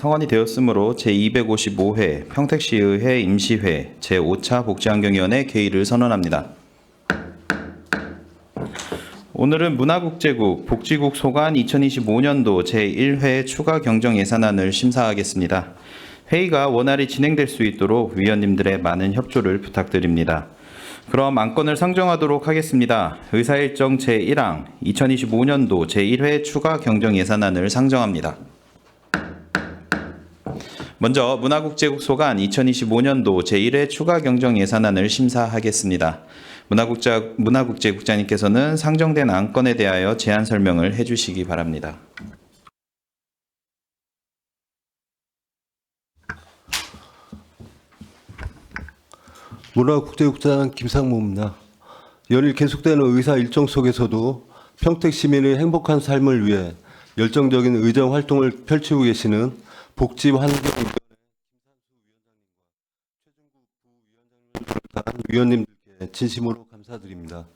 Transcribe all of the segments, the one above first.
성원이 되었으므로 제255회 평택시의회 임시회 제5차 복지환경위원회 개의를 선언합니다. 오늘은 문화국제국 복지국 소관 2025년도 제1회 추가 경정 예산안을 심사하겠습니다. 회의가 원활히 진행될 수 있도록 위원님들의 많은 협조를 부탁드립니다. 그럼 안건을 상정하도록 하겠습니다. 의사일정 제1항 2025년도 제1회 추가 경정 예산안을 상정합니다. 먼저 문화국제국 소관 2025년도 제1회 추가 경정 예산안을 심사하겠습니다. 문화국제국장님께서는 상정된 안건에 대하여 제안 설명을 해주시기 바랍니다. 문화국제국장 김상무입니다. 연일 계속되는 의사 일정 속에서도 평택 시민의 행복한 삶을 위해 열정적인 의정 활동을 펼치고 계시는 복지환경위원회 위원님들께 진심으로 감사드립니다.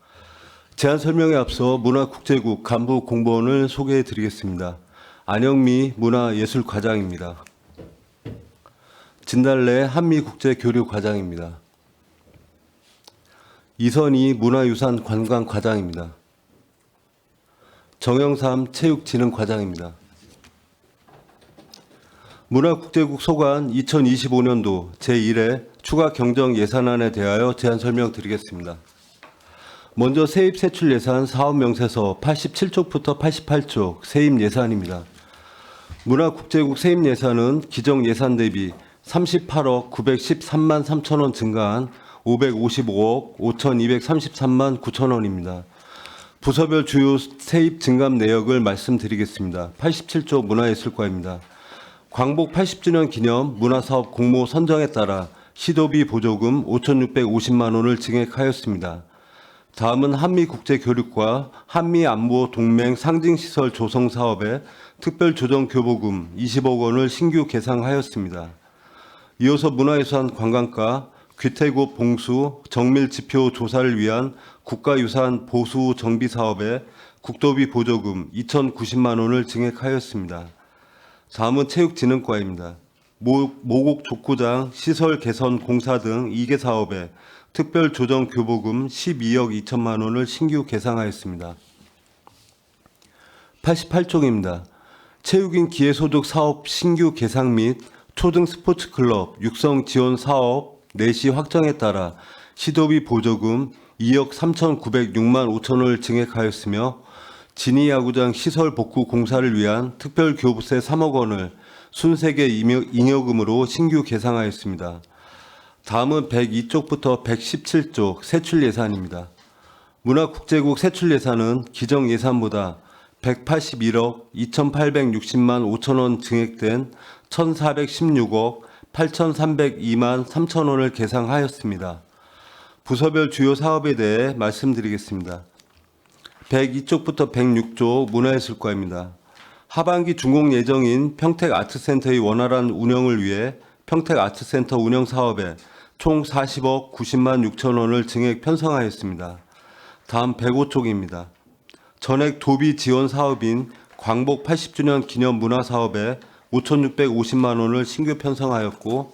제안 설명에 앞서 문화국제국 간부 공무원을 소개해 드리겠습니다. 안영미 문화예술과장입니다. 진달래 한미국제교류과장입니다. 이선희 문화유산관광과장입니다. 정영삼 체육진흥과장입니다. 문화국제국 소관 2025년도 제1회 추가 경정 예산안에 대하여 제안 설명드리겠습니다. 먼저 세입세출 예산 사업명세서 87쪽부터 88쪽 세입 예산입니다. 문화국제국 세입 예산은 기정 예산 대비 38억 913만 3천 원 증가한 555억 5,233만 9천 원입니다. 부서별 주요 세입 증감 내역을 말씀드리겠습니다. 87조 문화예술과입니다. 광복 80주년 기념 문화사업 공모 선정에 따라 시도비 보조금 5,650만 원을 증액하였습니다. 다음은 한미국제교류과 한미안보동맹 상징시설 조성 사업에 특별조정교부금 20억 원을 신규 계상하였습니다. 이어서 문화유산 관광과 귀태구 봉수 정밀지표 조사를 위한 국가유산 보수 정비 사업에 국도비 보조금 2,090만 원을 증액하였습니다. 다음은 체육진흥과입니다. 모곡 족구장 시설 개선 공사 등 2개 사업에 특별조정교부금 12억 2천만 원을 신규 계상하였습니다. 88쪽입니다. 체육인 기회소득 사업 신규 계상 및 초등 스포츠클럽 육성 지원 사업 내시 확정에 따라 시도비 보조금 2억 3,906만 5천 원을 증액하였으며 진이야구장 시설 복구 공사를 위한 특별교부세 3억 원을 순세계 잉여금으로 신규 계상하였습니다. 다음은 102쪽부터 117쪽 세출 예산입니다. 문화국제국 세출 예산은 기정 예산보다 181억 2,860만 5천 원 증액된 1,416억 8,302만 3천 원을 계상하였습니다. 부서별 주요 사업에 대해 말씀드리겠습니다. 102쪽부터 106쪽 문화예술과입니다. 하반기 준공 예정인 평택아트센터의 원활한 운영을 위해 평택아트센터 운영 사업에 총 40억 90만 6천 원을 증액 편성하였습니다. 다음 105쪽입니다. 전액 도비 지원 사업인 광복 80주년 기념 문화사업에 5,650만 원을 신규 편성하였고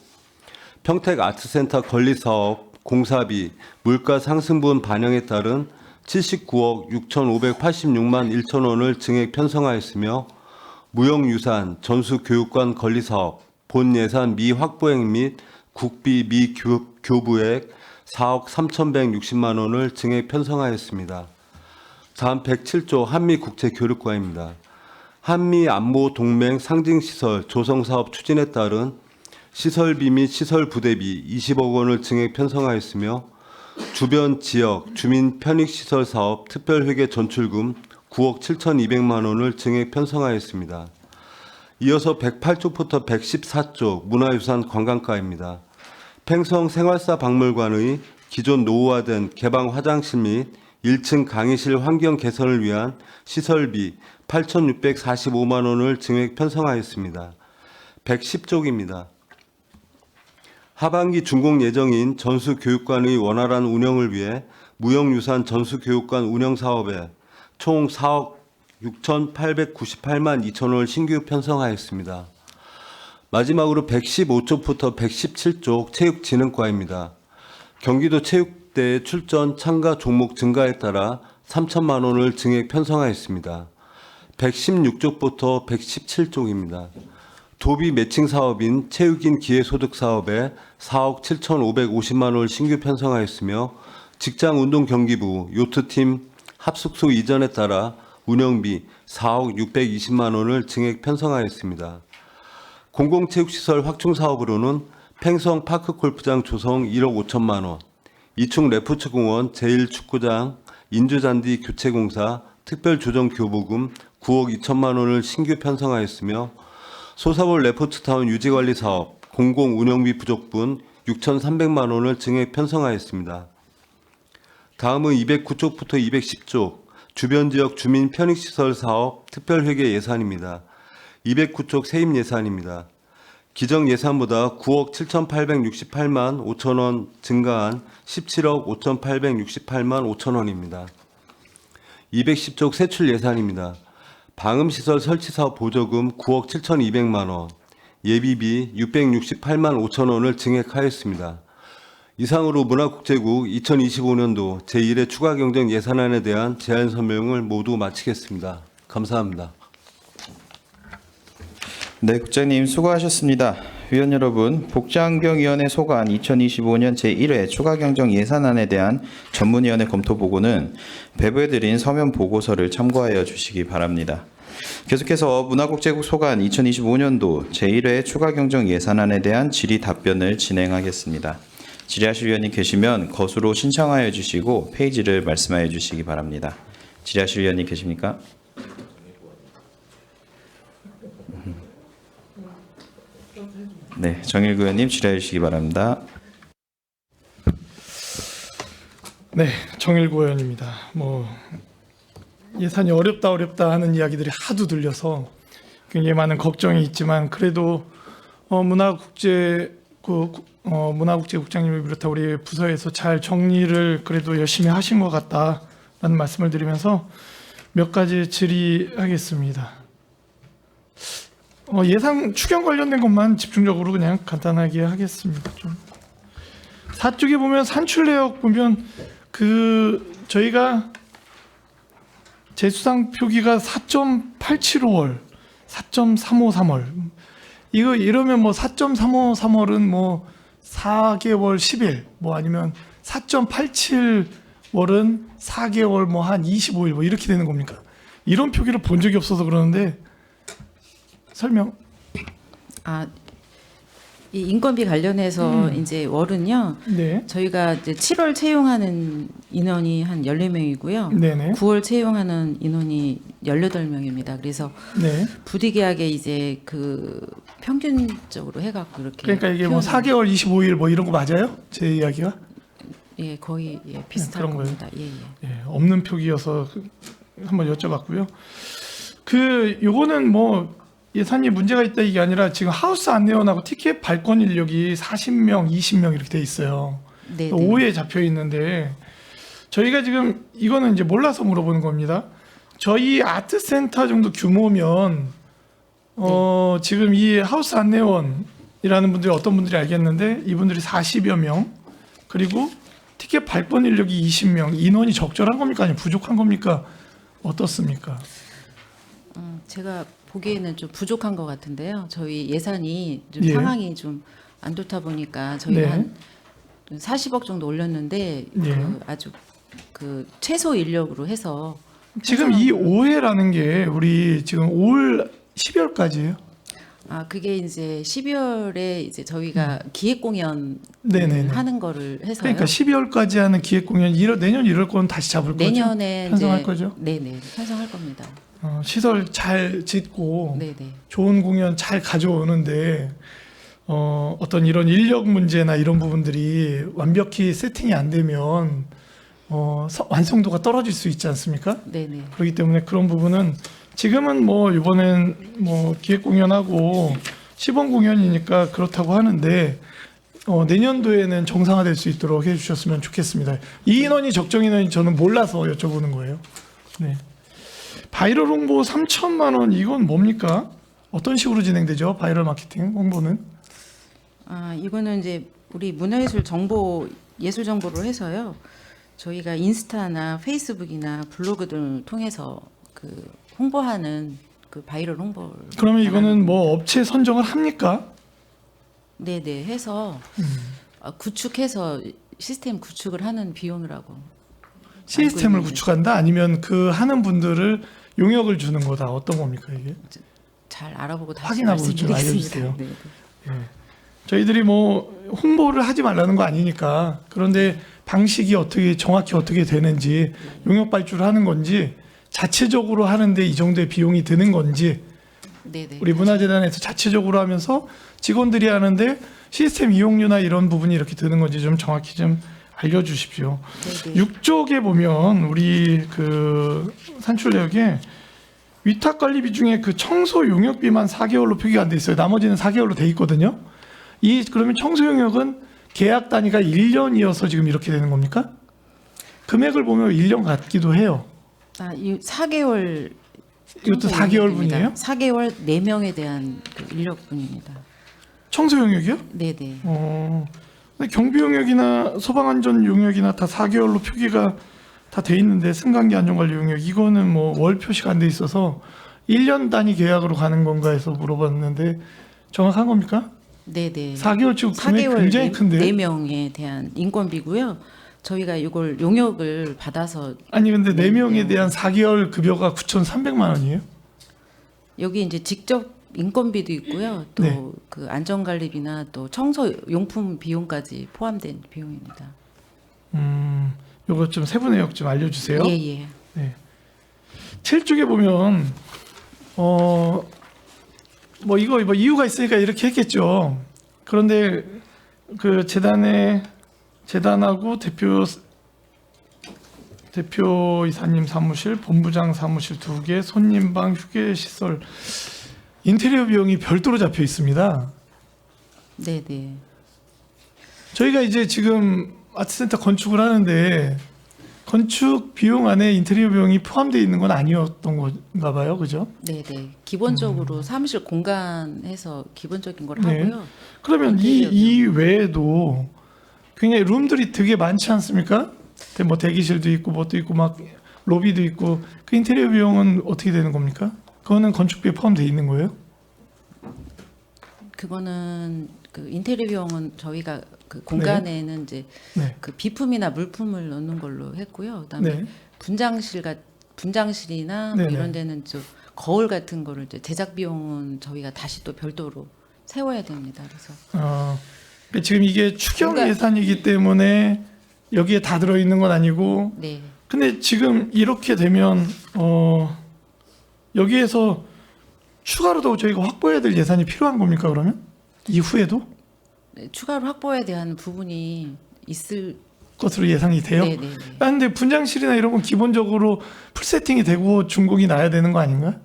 평택아트센터 건립사업, 공사비, 물가 상승분 반영에 따른 79억 6,586만 1천 원을 증액 편성하였으며 무형유산 전수교육관 건립사업, 본예산 미확보액 및 국비 미교부액 4억 3,160만 원을 증액 편성하였습니다. 다음 107조 한미국제교류과입니다. 한미안보동맹 상징시설 조성사업 추진에 따른 시설비 및 시설부대비 20억 원을 증액 편성하였으며 주변 지역 주민 편익시설 사업 특별회계 전출금 9억 7,200만 원을 증액 편성하였습니다. 이어서 108쪽부터 114쪽 문화유산 관광과입니다. 팽성 생활사박물관의 기존 노후화된 개방 화장실 및 1층 강의실 환경 개선을 위한 시설비 8,645만 원을 증액 편성하였습니다. 110쪽입니다. 하반기 준공 예정인 전수교육관의 원활한 운영을 위해 무형유산 전수교육관 운영사업에 총 4억 6,898만 2천 원을 신규 편성하였습니다. 마지막으로 115쪽부터 117쪽 체육진흥과입니다. 경기도 체육대회 출전 참가 종목 증가에 따라 3천만 원을 증액 편성하였습니다. 116쪽부터 117쪽입니다. 도비 매칭 사업인 체육인 기회소득 사업에 4억 7,550만 원을 신규 편성하였으며 직장운동경기부 요트팀 합숙소 이전에 따라 운영비 4억 620만 원을 증액 편성하였습니다. 공공체육시설 확충 사업으로는 팽성 파크골프장 조성 1억 5천만 원, 이충 레포츠공원 제1축구장 인조잔디 교체공사 특별조정교부금 9억 2천만 원을 신규 편성하였으며 소사볼 레포츠타운 유지관리 사업 공공운영비 부족분 6,300만 원을 증액 편성하였습니다. 다음은 209쪽부터 210쪽 주변지역 주민 편익시설 사업 특별회계 예산입니다. 209쪽 세입 예산입니다. 기정 예산보다 9억 7,868만 5천 원 증가한 17억 5,868만 5천 원입니다. 210쪽 세출 예산입니다. 방음시설 설치사업 보조금 9억 7,200만 원, 예비비 668만 5천 원을 증액하였습니다. 이상으로 문화국제국 2025년도 제1회 추가경정 예산안에 대한 제안 설명을 모두 마치겠습니다. 감사합니다. 네, 국장님 수고하셨습니다. 위원 여러분, 복지환경위원회 소관 2025년 제1회 추가경정 예산안에 대한 전문위원회 검토 보고는 배부해드린 서면 보고서를 참고하여 주시기 바랍니다. 계속해서 문화국제국 소관 2025년도 제1회 추가경정 예산안에 대한 질의 답변을 진행하겠습니다. 질의하실 위원님 계시면 거수로 신청하여 주시고 페이지를 말씀하여 주시기 바랍니다. 질의하실 위원님 계십니까? 네, 정일구 의원님 질의해 주시기 바랍니다. 네, 정일구 의원입니다. 예산이 어렵다 하는 이야기들이 하도 들려서 굉장히 많은 걱정이 있지만 그래도 문화국제국장님을 비롯한 우리 부서에서 잘 정리를 그래도 열심히 하신 것 같다라는 말씀을 드리면서 몇 가지 질의하겠습니다. 예산 추경 관련된 것만 집중적으로 그냥 간단하게 하겠습니다. 좀 사쪽에 보면 산출내역 보면 저희가 재수상 표기가 4.875월, 4.353월 이러면 4.353월은 4개월 10일 아니면 4.87월은 4개월 한 25일 이렇게 되는 겁니까? 이런 표기를 본 적이 없어서 그러는데 설명. 이 인건비 관련해서 이제 월은요. 네. 저희가 이제 7월 채용하는 인원이 한 14명이고요. 네네. 9월 채용하는 인원이 18명입니다. 그래서 네. 부득이하게 이제 평균적으로 해갖고 이렇게. 그러니까 이게 4개월 25일 이런 거 맞아요? 제 이야기가? 예, 거의 비슷한 그런 거예요? 겁니다. 예. 예, 없는 표기여서 한번 여쭤봤고요. 요거는 예산이 문제가 있다 이게 아니라 지금 하우스 안내원하고 티켓 발권 인력이 40명, 20명 이렇게 돼 있어요. 네. 5에 잡혀 있는데 저희가 지금 이거는 이제 몰라서 물어보는 겁니다. 저희 아트센터 정도 규모면 지금 이 하우스 안내원이라는 분들이 어떤 분들이 알겠는데 이분들이 40여 명 그리고 티켓 발권 인력이 20명 인원이 적절한 겁니까 아니면 부족한 겁니까 어떻습니까? 제가 보기에는 좀 부족한 것 같은데요. 저희 예산이 좀 예. 상황이 좀 안 좋다 보니까 저희가 네. 한 40억 정도 올렸는데 예. 아주 최소 인력으로 해서 지금 이 5회라는 게 우리 지금 올 12월까지예요. 그게 이제 12월에 이제 저희가 기획 공연 네네네. 하는 거를 해서요. 그러니까 12월까지 하는 기획 공연 내년 1월 건 다시 잡을 거죠. 내년에 편성할 이제, 거죠. 네네 편성할 겁니다. 시설 잘 짓고 네네. 좋은 공연 잘 가져오는데 어떤 이런 인력 문제나 이런 부분들이 완벽히 세팅이 안 되면 완성도가 떨어질 수 있지 않습니까? 네네. 그렇기 때문에 그런 부분은 지금은 이번엔 기획 공연하고 시범 공연이니까 그렇다고 하는데 내년도에는 정상화될 수 있도록 해주셨으면 좋겠습니다. 이 인원이 적정 인원이 저는 몰라서 여쭤보는 거예요. 네. 바이럴 홍보 3천만 원 이건 뭡니까? 어떤 식으로 진행되죠? 바이럴 마케팅 홍보는? 이거는 이제 우리 문화예술 정보 예술 정보로 해서요. 저희가 인스타나 페이스북이나 블로그 등을 통해서 그 홍보하는 그 바이럴 홍보를 그러면 이거는 뭐 업체 선정을 합니까? 네네 해서 구축해서 시스템 구축을 하는 비용이라고. 시스템을 있는데. 구축한다? 아니면 그 하는 분들을 용역을 주는 거다? 어떤 겁니까 이게? 잘 알아보고 다시 확인하고 좀 말씀드리겠습니다. 알려주세요. 네. 저희들이 뭐 홍보를 하지 말라는 거 아니니까 그런데 방식이 어떻게 정확히 어떻게 되는지 용역 발주를 하는 건지 자체적으로 하는데 이 정도의 비용이 드는 건지 네네. 우리 문화재단에서 자체적으로 하면서 직원들이 하는데 시스템 이용료나 이런 부분이 이렇게 드는 건지 좀 정확히 좀 알려주십시오. 네네. 6쪽에 보면 우리 그 산출내역에 위탁 관리비 중에 그 청소 용역비만 4개월로 표기가 안 돼 있어요. 나머지는 4개월로 돼 있거든요. 그러면 청소 용역은 계약 단위가 1년이어서 지금 이렇게 되는 겁니까? 금액을 보면 1년 같기도 해요. 이 4개월 이것도 4개월 분이에요? 4개월 4명에 대한 그 인력분입니다. 청소 용역이요? 네네. 근데 경비 용역이나 소방안전 용역이나 다 4개월로 표기가 다 돼 있는데 승강기 안전관리 용역 이거는 뭐 월 표시가 안 돼 있어서 1년 단위 계약으로 가는 건가 해서 물어봤는데 정확한 겁니까? 네네. 4개월 치고 금액 4개월 굉장히 큰데. 4명에 대한 인건비고요. 저희가 이걸 용역을 받아서 아니 근데 4명에 대한 4개월 급여가 9,300만 원이에요? 여기 이제 직접 인건비도 있고요. 또 네. 그 안전관리비나 또 청소 용품 비용까지 포함된 비용입니다. 요거 좀 세부 내역 좀 알려주세요. 예예. 7쪽에 보면 뭐 이거 뭐 이유가 있으니까 이렇게 했겠죠. 그런데 그 재단하고 대표이사님 사무실, 본부장 사무실 2개, 손님방, 휴게 시설, 인테리어 비용이 별도로 잡혀 있습니다. 네네. 저희가 이제 지금 아트센터 건축을 하는데 건축 비용 안에 인테리어 비용이 포함되어 있는 건 아니었던 건가 봐요. 그죠? 네네. 기본적으로 사무실 공간에서 기본적인 걸 네. 하고요. 그러면 이 외에도 굉장히 룸들이 되게 많지 않습니까? 뭐 대기실도 있고 뭣도 있고 막 로비도 있고 그 인테리어 비용은 어떻게 되는 겁니까? 그거는 건축비에 포함되어 있는 거예요? 그거는 그 인테리어 비용은 저희가 그 공간에는 이제 네. 그 비품이나 물품을 넣는 걸로 했고요. 그다음에 네. 분장실이나 뭐 네네. 이런 데는 좀 거울 같은 거를 이제 제작 비용은 저희가 다시 또 별도로 세워야 됩니다. 그래서 그러니까 지금 이게 추경 공간- 예산이기 때문에 여기에 다 들어 있는 건 아니고 네. 근데 지금 이렇게 되면 여기에서 추가로 더 저희가 확보해야 될 예산이 필요한 겁니까 그러면? 이후에도 네, 추가로 확보에 대한 부분이 있을 것으로 예상이 돼요? 네네네. 근데 분장실이나 이런 건 기본적으로 풀 세팅이 되고 준공이 나야 되는 거 아닌가?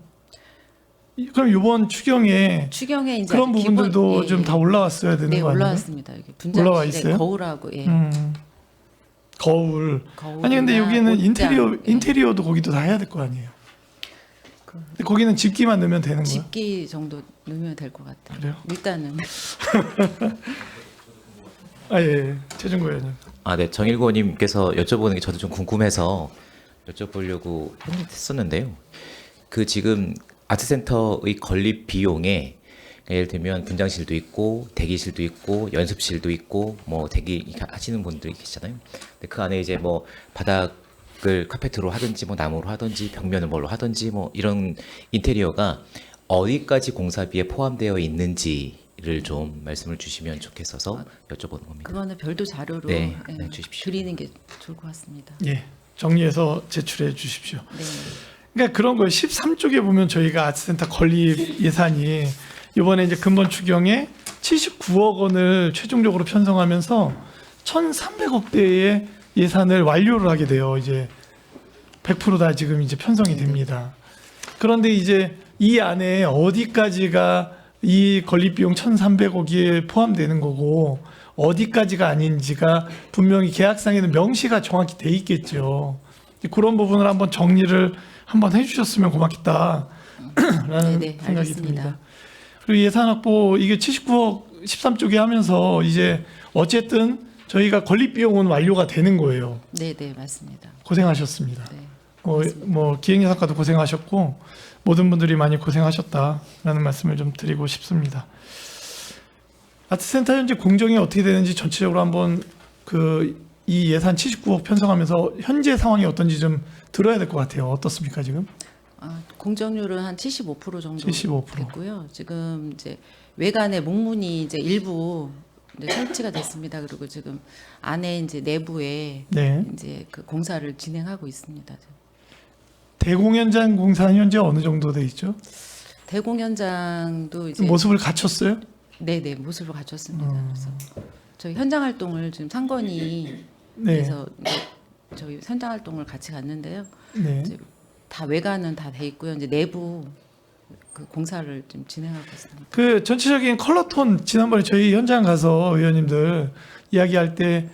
그럼 이번 추경에 추경에 이제 그런 아주 부분들도 기본- 예, 좀 다 올라왔어야 되는 네 거 아닌가? 올라왔습니다. 여기 올라와 분장실에 있어요? 거울하고 예. 거울. 거울이나 아니 근데 여기는 옷장, 예. 인테리어도 거기도 다 해야 될 거 아니에요. 근데 거기는 집기만 넣으면 되는 거예요. 집기 정도 넣으면 될 것 같아요. 그래요? 일단은 예. 최종구 의원님. 네. 정일고님께서 여쭤보는 게 저도 좀 궁금해서 여쭤보려고 했었는데요. 그 지금 아트센터의 건립 비용에 예를 들면 분장실도 있고 대기실도 있고 연습실도 있고 뭐 대기 하시는 분들이 계시잖아요. 근데 그 안에 이제 뭐 바닥을 카페트로 하든지 뭐 나무로 하든지 벽면을 뭘로 하든지 뭐 이런 인테리어가 어디까지 공사비에 포함되어 있는지를 좀 말씀을 주시면 좋겠어서 여쭤보는 겁니다. 그거는 별도 자료로 네, 예, 네, 주십시오. 드리는 게 좋을 것 같습니다. 예. 정리해서 제출해 주십시오. 네. 그러니까 그런 거예요. 13쪽에 보면 저희가 아트센터 건립 예산이 이번에 이제 근본 추경에 79억 원을 최종적으로 편성하면서 1,300억대의 예산을 완료를 하게 돼요. 이제 100% 다 지금 이제 편성이 됩니다. 그런데 이제 이 안에 어디까지가 이 건립 비용 1,300억이 포함되는 거고 어디까지가 아닌지가 분명히 계약상에는 명시가 정확히 돼 있겠죠. 그런 부분을 한번 정리를 한번 해주셨으면 고맙겠다라는 네네, 생각이 알겠습니다. 듭니다. 그리고 예산 확보 이게 79억 13조개 하면서 이제 어쨌든 저희가 건립 비용은 완료가 되는 거예요. 네, 네, 맞습니다. 고생하셨습니다. 네. 뭐 기획예산과도 고생하셨고 모든 분들이 많이 고생하셨다라는 말씀을 좀 드리고 싶습니다. 아트센터 현재 공정이 어떻게 되는지 전체적으로 한번 이 예산 79억 편성하면서 현재 상황이 어떤지 좀 들어야 될 것 같아요. 어떻습니까 지금? 공정률은 한 75% 정도 75%. 됐고요. 지금 이제 외관에 목문이 이제 일부 이제 설치가 됐습니다. 그리고 지금 안에 이제 내부에 네. 이제 그 공사를 진행하고 있습니다. 대공연장 공사는 현재 어느 정도 돼 있죠? 대공연장도 이제 모습을 갖췄어요? 네네 모습을 갖췄습니다. 그래서 저희 현장 활동을 지금 상건이 네. 그래서 저희 현장 활동을 같이 갔는데요. 네. 이제 다 외관은 다 돼 있고요. 이제 내부 그 공사를 좀 진행하고 있습니다. 그 전체적인 컬러톤 지난번에 저희 현장 가서 의원님들 이야기할 때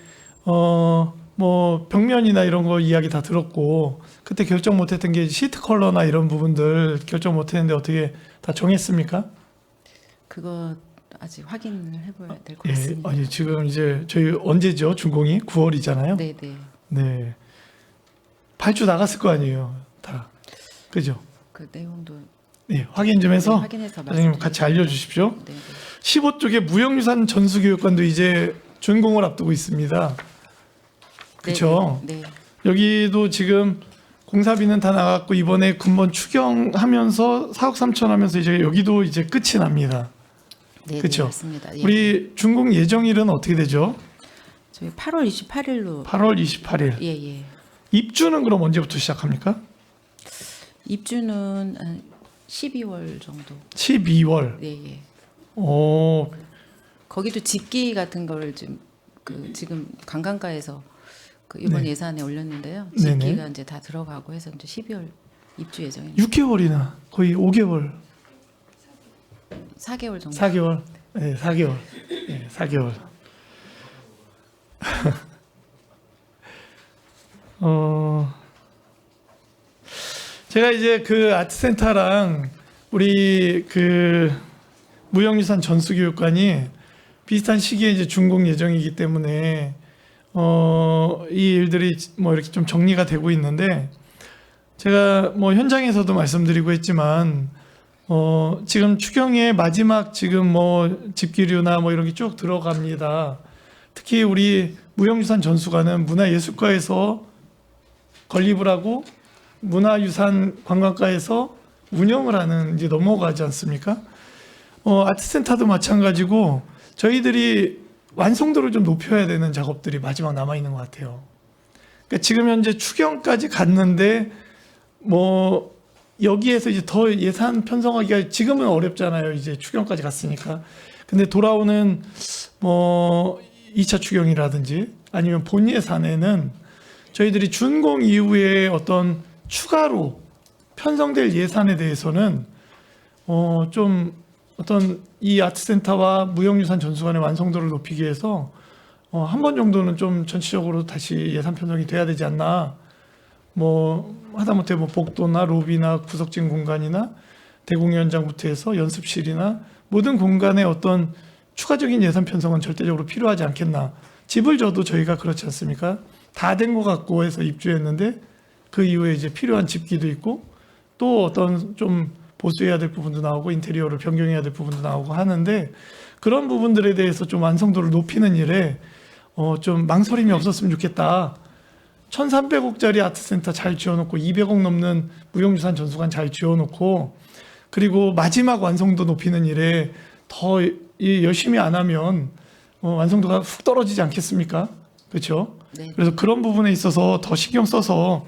뭐 벽면이나 이런 거 이야기 다 들었고 그때 결정 못했던 게 시트 컬러나 이런 부분들 결정 못했는데 어떻게 다 정했습니까? 그거 아직 확인을 해봐야 될 것 예, 같습니다. 아니 지금 이제 저희 언제죠? 준공이 9월이잖아요. 네네. 네. 발주 나갔을 거 아니에요. 다. 그죠? 그 내용도 네, 확인 좀 해서 확인해서 선생님 말씀드릴게요. 같이 알려주십시오. 네네. 15쪽에 무형유산 전수교육관도 이제 준공을 앞두고 있습니다. 그렇죠? 네. 여기도 지금 공사비는 다 나갔고 이번에 군번 추경하면서 4억 3천 하면서 이제 여기도 이제 끝이 납니다. 네, 그쵸? 맞습니다. 예. 우리 준공 예정일은 어떻게 되죠? 저희 8월 28일로 8월 28일. 예예. 입주는 그럼 언제부터 시작합니까? 입주는 한 12월 정도. 12월. 예예. 오, 거기도 집기 같은 거를 지금 관광가에서 그 이번 네. 예산에 올렸는데요. 네네. 집기가 이제 다 들어가고 해서 이제 12월 입주 예정입니다. 6개월이나 거의 5개월, 4개월 정도. 4개월. 네, 4개월. 네, 4개월. 제가 이제 그 아트센터랑 우리 그 무형유산 전수교육관이 비슷한 시기에 이제 준공 예정이기 때문에 이 일들이 뭐 이렇게 좀 정리가 되고 있는데 제가 뭐 현장에서도 말씀드리고 했지만 지금 추경의 마지막 지금 뭐 집기류나 뭐 이런 게 쭉 들어갑니다. 특히 우리 무형유산 전수관은 문화예술과에서 건립을 하고 문화유산 관광과에서 운영을 하는 이제 넘어가지 않습니까? 아트센터도 마찬가지고 저희들이 완성도를 좀 높여야 되는 작업들이 마지막 남아 있는 것 같아요. 그러니까 지금 현재 추경까지 갔는데 뭐 여기에서 이제 더 예산 편성하기가 지금은 어렵잖아요. 이제 추경까지 갔으니까. 근데 돌아오는 뭐 2차 추경이라든지 아니면 본 예산에는 저희들이 준공 이후에 어떤 추가로 편성될 예산에 대해서는 좀 어떤 이 아트센터와 무형유산 전수관의 완성도를 높이기 위해서 한 번 정도는 좀 전체적으로 다시 예산 편성이 돼야 되지 않나. 뭐 하다못해 뭐 복도나 로비나 구석진 공간이나 대공연장부터 해서 연습실이나 모든 공간에 어떤 추가적인 예산 편성은 절대적으로 필요하지 않겠나. 집을 져도 저희가 그렇지 않습니까? 다 된 것 같고 해서 입주했는데 그 이후에 이제 필요한 집기도 있고 또 어떤 좀 보수해야 될 부분도 나오고 인테리어를 변경해야 될 부분도 나오고 하는데 그런 부분들에 대해서 좀 완성도를 높이는 일에 좀 망설임이 없었으면 좋겠다. 1,300억짜리 아트센터 잘 지어놓고 200억 넘는 무형유산 전수관 잘 지어놓고 그리고 마지막 완성도 높이는 일에 더 열심히 안 하면 완성도가 훅 떨어지지 않겠습니까? 그렇죠? 네. 그래서 그런 부분에 있어서 더 신경 써서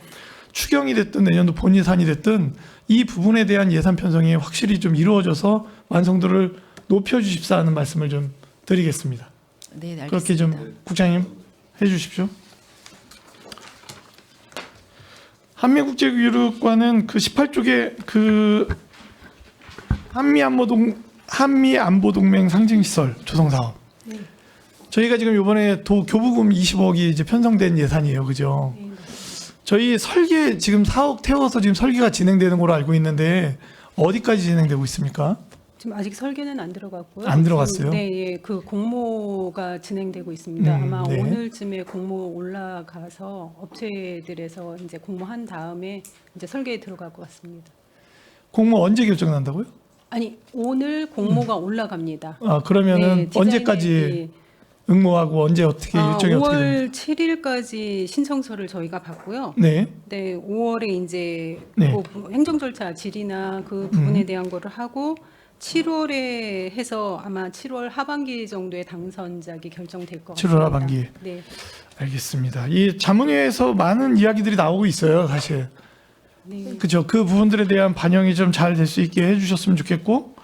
추경이 됐든 내년도 본 예산이 됐든 이 부분에 대한 예산 편성이 확실히 좀 이루어져서 완성도를 높여주십사 하는 말씀을 좀 드리겠습니다. 네, 알겠습니다. 그렇게 좀 국장님 해주십시오. 한미국제교육관은 그 18쪽에 그 한미안보동맹 상징시설 조성사업. 저희가 지금 이번에 교부금 20억이 이제 편성된 예산이에요, 그죠? 저희 설계 지금 4억 태워서 지금 설계가 진행되는 걸로 알고 있는데 어디까지 진행되고 있습니까? 지금 아직 설계는 안 들어갔고요. 안 들어갔어요? 네, 예, 그 공모가 진행되고 있습니다. 아마 네. 오늘쯤에 공모 올라가서 업체들에서 이제 공모한 다음에 이제 설계에 들어갈 것 같습니다. 공모 언제 결정 난다고요? 아니 오늘 공모가 올라갑니다. 아 그러면은 네, 디자인의 언제까지 응모하고 언제 어떻게 일정이 어떻게 됩니까? 5월 7일까지 신청서를 저희가 받고요. 네. 네, 5월에 이제 네. 그 행정 절차 질의나 그 부분에 대한 거를 하고 7월에 해서 아마 7월 하반기 정도에 당선작이 결정될 것 7월 같습니다. 하반기에. 네. 알겠습니다. 이 자문회에서 많은 이야기들이 나오고 있어요, 사실. 네. 그죠? 그 부분들에 대한 반영이 좀 잘 될 수 있게 해주셨으면 좋겠고,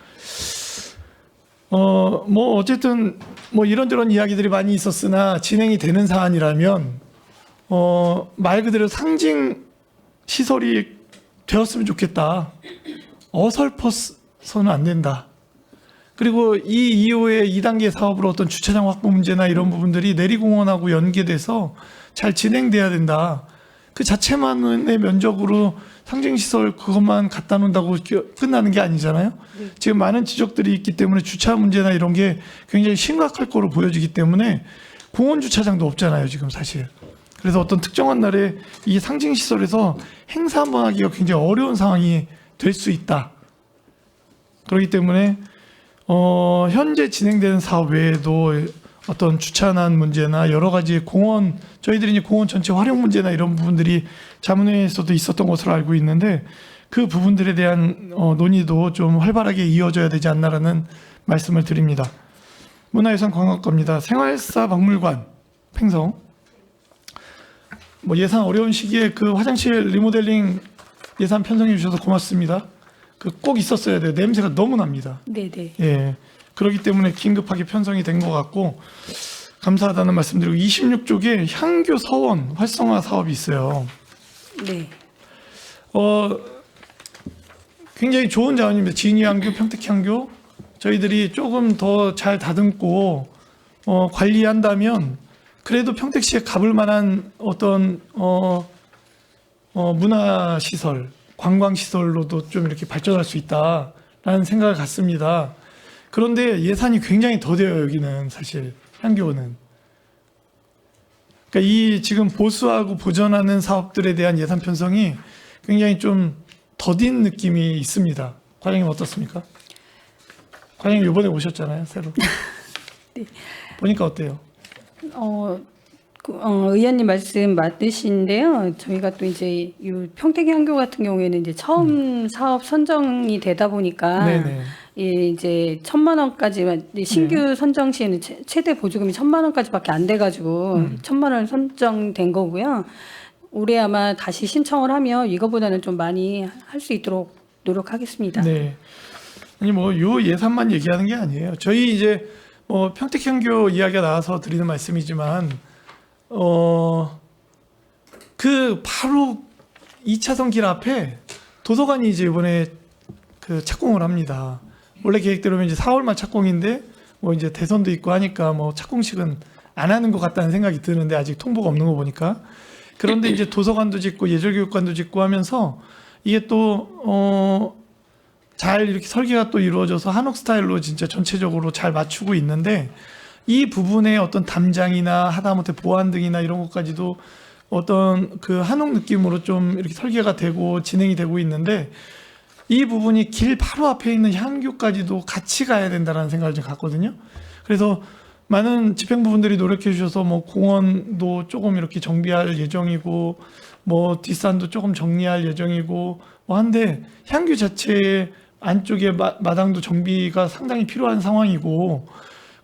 뭐 어쨌든 뭐 이런저런 이야기들이 많이 있었으나 진행이 되는 사안이라면 말 그대로 상징 시설이 되었으면 좋겠다. 어설퍼서는 안 된다. 그리고 이 이후에 2단계 사업으로 어떤 주차장 확보 문제나 이런 부분들이 내리공원하고 연계돼서 잘 진행돼야 된다. 그 자체만의 면적으로 상징시설 그것만 갖다 놓는다고 끝나는 게 아니잖아요. 지금 많은 지적들이 있기 때문에 주차 문제나 이런 게 굉장히 심각할 거로 보여지기 때문에 공원 주차장도 없잖아요, 지금 사실. 그래서 어떤 특정한 날에 이 상징시설에서 행사 한번 하기가 굉장히 어려운 상황이 될 수 있다. 그렇기 때문에 현재 진행되는 사업 외에도 어떤 주차난 문제나 여러 가지 공원, 저희들이 이제 공원 전체 활용 문제나 이런 부분들이 자문회에서도 있었던 것으로 알고 있는데 그 부분들에 대한 논의도 좀 활발하게 이어져야 되지 않나라는 말씀을 드립니다. 문화유산관광과입니다. 생활사 박물관 팽성. 뭐 예산 어려운 시기에 그 화장실 리모델링 예산 편성해 주셔서 고맙습니다. 그 꼭 있었어야 돼요. 냄새가 너무 납니다. 네, 네. 예. 그렇기 때문에 긴급하게 편성이 된 것 같고 감사하다는 말씀드리고 26쪽에 향교 서원 활성화 사업이 있어요. 네. 굉장히 좋은 자원입니다. 진위향교, 평택향교 저희들이 조금 더 잘 다듬고 관리한다면 그래도 평택시에 가볼 만한 어떤 문화시설, 관광시설로도 좀 이렇게 발전할 수 있다라는 생각을 갖습니다. 그런데 예산이 굉장히 더뎌요, 여기는 사실 향교는. 그러니까 이 지금 보수하고 보전하는 사업들에 대한 예산 편성이 굉장히 좀 더딘 느낌이 있습니다. 과장님 어떻습니까? 과장님 이번에 오셨잖아요, 새로. 네. 보니까 어때요? 의원님 말씀 맞으신데요. 저희가 또 이제 이 평택향교 같은 경우에는 이제 처음 사업 선정이 되다 보니까 네네. 이제 1,000만 원까지만 신규 선정 시에는 최대 보조금이 1,000만 원까지밖에 안 돼가지고 1,000만 원 선정된 거고요. 올해 아마 다시 신청을 하면 이거보다는 좀 많이 할 수 있도록 노력하겠습니다. 네. 아니 뭐 요 예산만 얘기하는 게 아니에요. 저희 이제 뭐 평택향교 이야기가 나와서 드리는 말씀이지만 그 바로 2차선 길 앞에 도서관이 이제 이번에 그 착공을 합니다. 원래 계획대로면 이제 4월말 착공인데 뭐 이제 대선도 있고 하니까 뭐 착공식은 안 하는 것 같다는 생각이 드는데 아직 통보가 없는 거 보니까. 그런데 이제 도서관도 짓고 예절교육관도 짓고 하면서 이게 또 잘 이렇게 설계가 또 이루어져서 한옥 스타일로 진짜 전체적으로 잘 맞추고 있는데 이 부분에 어떤 담장이나 하다못해 보안 등이나 이런 것까지도 어떤 그 한옥 느낌으로 좀 이렇게 설계가 되고 진행이 되고 있는데 이 부분이 길 바로 앞에 있는 향교까지도 같이 가야 된다는 생각을 좀 갖거든요. 그래서 많은 집행부분들이 노력해 주셔서 뭐 공원도 조금 이렇게 정비할 예정이고 뭐 뒷산도 조금 정리할 예정이고 뭐 한데 향교 자체의 안쪽에 마당도 정비가 상당히 필요한 상황이고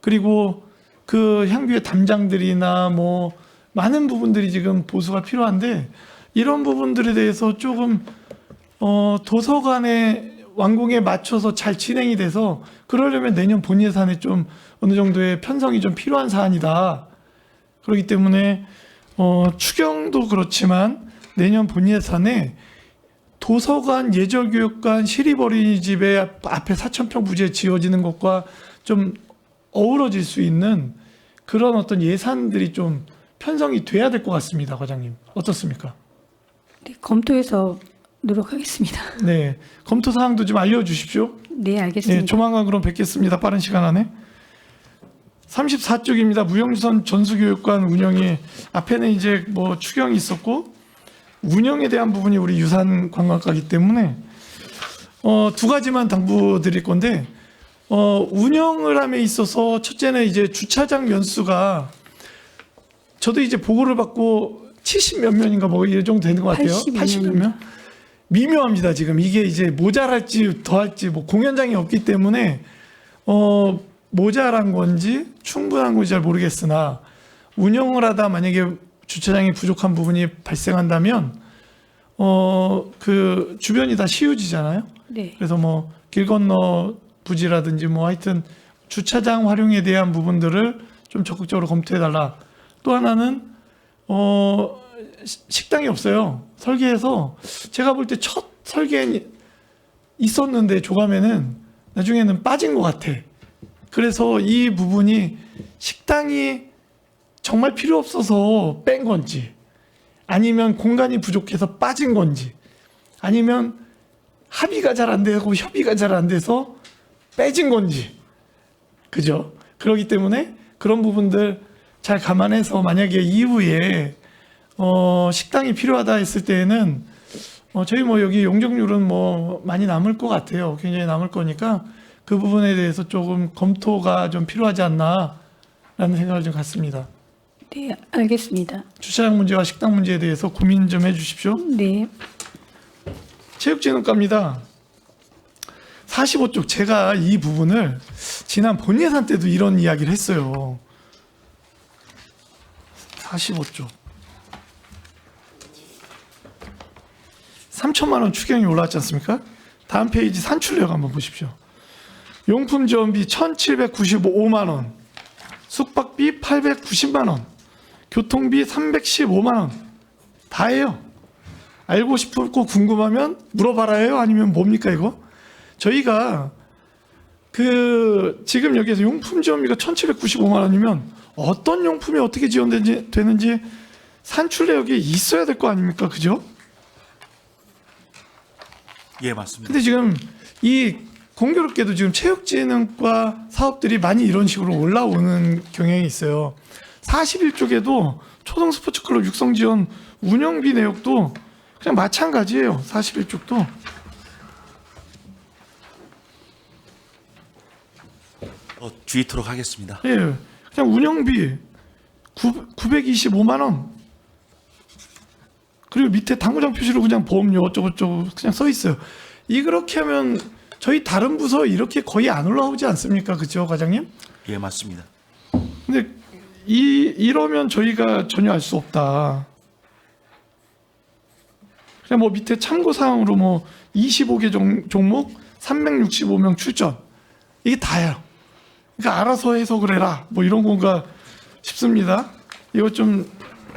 그리고 그 향교의 담장들이나 뭐 많은 부분들이 지금 보수가 필요한데 이런 부분들에 대해서 조금 도서관의 완공에 맞춰서 잘 진행이 돼서 그러려면 내년 본 예산에 좀 어느 정도의 편성이 좀 필요한 사안이다. 그렇기 때문에 추경도 그렇지만 내년 본 예산에 도서관, 예절교육관, 시립어린이집의 앞에 4,000평 부지에 지어지는 것과 좀 어우러질 수 있는 그런 어떤 예산들이 좀 편성이 돼야 될 것 같습니다, 과장님. 어떻습니까? 네, 검토해서 노력하겠습니다. 네, 검토 사항도 좀 알려주십시오. 네, 알겠습니다. 네, 조만간 그럼 뵙겠습니다. 빠른 시간 안에. 34쪽입니다. 무형유산 전수교육관 운영이 앞에는 이제 뭐 추경이 있었고 운영에 대한 부분이 우리 유산 관광과이기 때문에 두 가지만 당부드릴 건데 운영을 함에 있어서 첫째는 이제 주차장 면수가 저도 이제 보고를 받고 70 몇 면인가 뭐 이 정도 되는 것 같아요. 80 몇 면. 미묘합니다. 지금 이게 이제 모자랄지 더할지 뭐 공연장이 없기 때문에 모자란 건지 충분한 건지 잘 모르겠으나 운영을 하다 만약에 주차장이 부족한 부분이 발생한다면 그 주변이 다 시유지잖아요. 네. 그래서 뭐 길 건너 부지라든지 뭐 하여튼 주차장 활용에 대한 부분들을 좀 적극적으로 검토해 달라. 또 하나는 식당이 없어요. 설계해서 제가 볼 때 첫 설계는 있었는데 조감에는 나중에는 빠진 것 같아. 그래서 이 부분이 식당이 정말 필요 없어서 뺀 건지 아니면 공간이 부족해서 빠진 건지 아니면 합의가 잘 안 되고 협의가 잘 안 돼서 빼진 건지 그죠? 그렇기 때문에 그런 부분들 잘 감안해서 만약에 이후에 식당이 필요하다 했을 때에는 저희 뭐 여기 용적률은 뭐 많이 남을 것 같아요. 굉장히 남을 거니까 그 부분에 대해서 조금 검토가 좀 필요하지 않나라는 생각을 좀 갖습니다. 네, 알겠습니다. 주차장 문제와 식당 문제에 대해서 고민 좀 해주십시오. 네. 체육진흥과입니다. 45쪽 제가 이 부분을 지난 본예산 때도 이런 이야기를 했어요. 45쪽 3천만 원 추경이 올라왔지 않습니까? 다음 페이지 산출력 한번 보십시오. 용품 지원비 1,795만 원, 숙박비 890만 원, 교통비 315만 원 다예요. 알고 싶고 궁금하면 물어봐라요. 아니면 뭡니까 이거? 저희가 그 지금 여기에서 용품 지원비가 1,795만 원이면 어떤 용품이 어떻게 지원되는지 산출 내역이 있어야 될 거 아닙니까? 그죠? 예, 맞습니다. 근데 지금 이 공교롭게도 지금 체육진흥과 사업들이 많이 이런 식으로 올라오는 경향이 있어요. 41쪽에도 초등스포츠클럽 육성지원 운영비 내역도 그냥 마찬가지예요. 41쪽도. 주의토록 하겠습니다. 예, 그냥 운영비 925만 원. 그리고 밑에 당구장 표시로 그냥 보험료 어쩌고저쩌고 그냥 써 있어요. 이렇게 하면 저희 다른 부서 이렇게 거의 안 올라오지 않습니까? 그죠, 과장님? 예, 맞습니다. 근데 이러면 저희가 전혀 알 수 없다. 그냥 뭐 밑에 참고 사항으로 뭐 25개 종목 365명 출전 이게 다예요. 그러니까 알아서 해석을 해라. 뭐 이런 건가 싶습니다. 이거 좀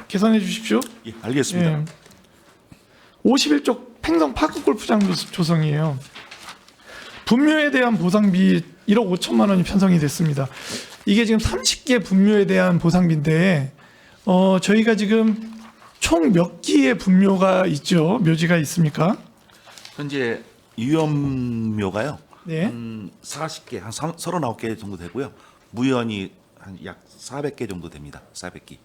계산해 주십시오. 예, 알겠습니다. 예. 51쪽 팽성 파크 골프장 조성이에요. 분묘에 대한 보상비 1억 5천만 원이 편성이 됐습니다. 이게 지금 30개 분묘에 대한 보상비인데 저희가 지금 총 몇 기의 분묘가 있죠? 묘지가 있습니까? 현재 유연묘가요. 네. 40개, 한 39개 정도 되고요. 무연이 한 약 400개 정도 됩니다. 400기.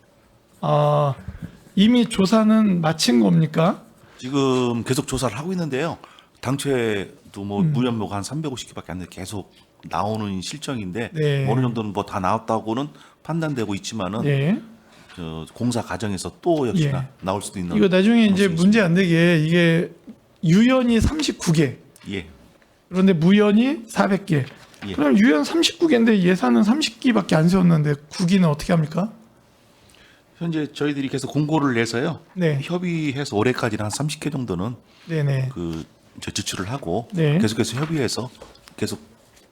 이미 조사는 마친 겁니까? 지금 계속 조사를 하고 있는데요. 당초에도 뭐 무연묘가 한 350개밖에 안 돼 계속 나오는 실정인데 네. 어느 정도는 뭐 다 나왔다고는 판단되고 있지만은 네. 저 공사 과정에서 또 역시나 예. 나올 수도 있는 이거 나중에 이제 가능성이 문제 안 되게 이게 유연이 39개 있습니다. 예. 그런데 무연이 400개. 예. 그럼 유연 39개인데 예산은 30기밖에 안 세웠는데 9기는 어떻게 합니까? 현재 저희들이 계속 공고를 내서요. 네. 협의해서 올해까지는 한 30개 정도는 네네. 저 지출을 하고 네. 계속해서 협의해서 계속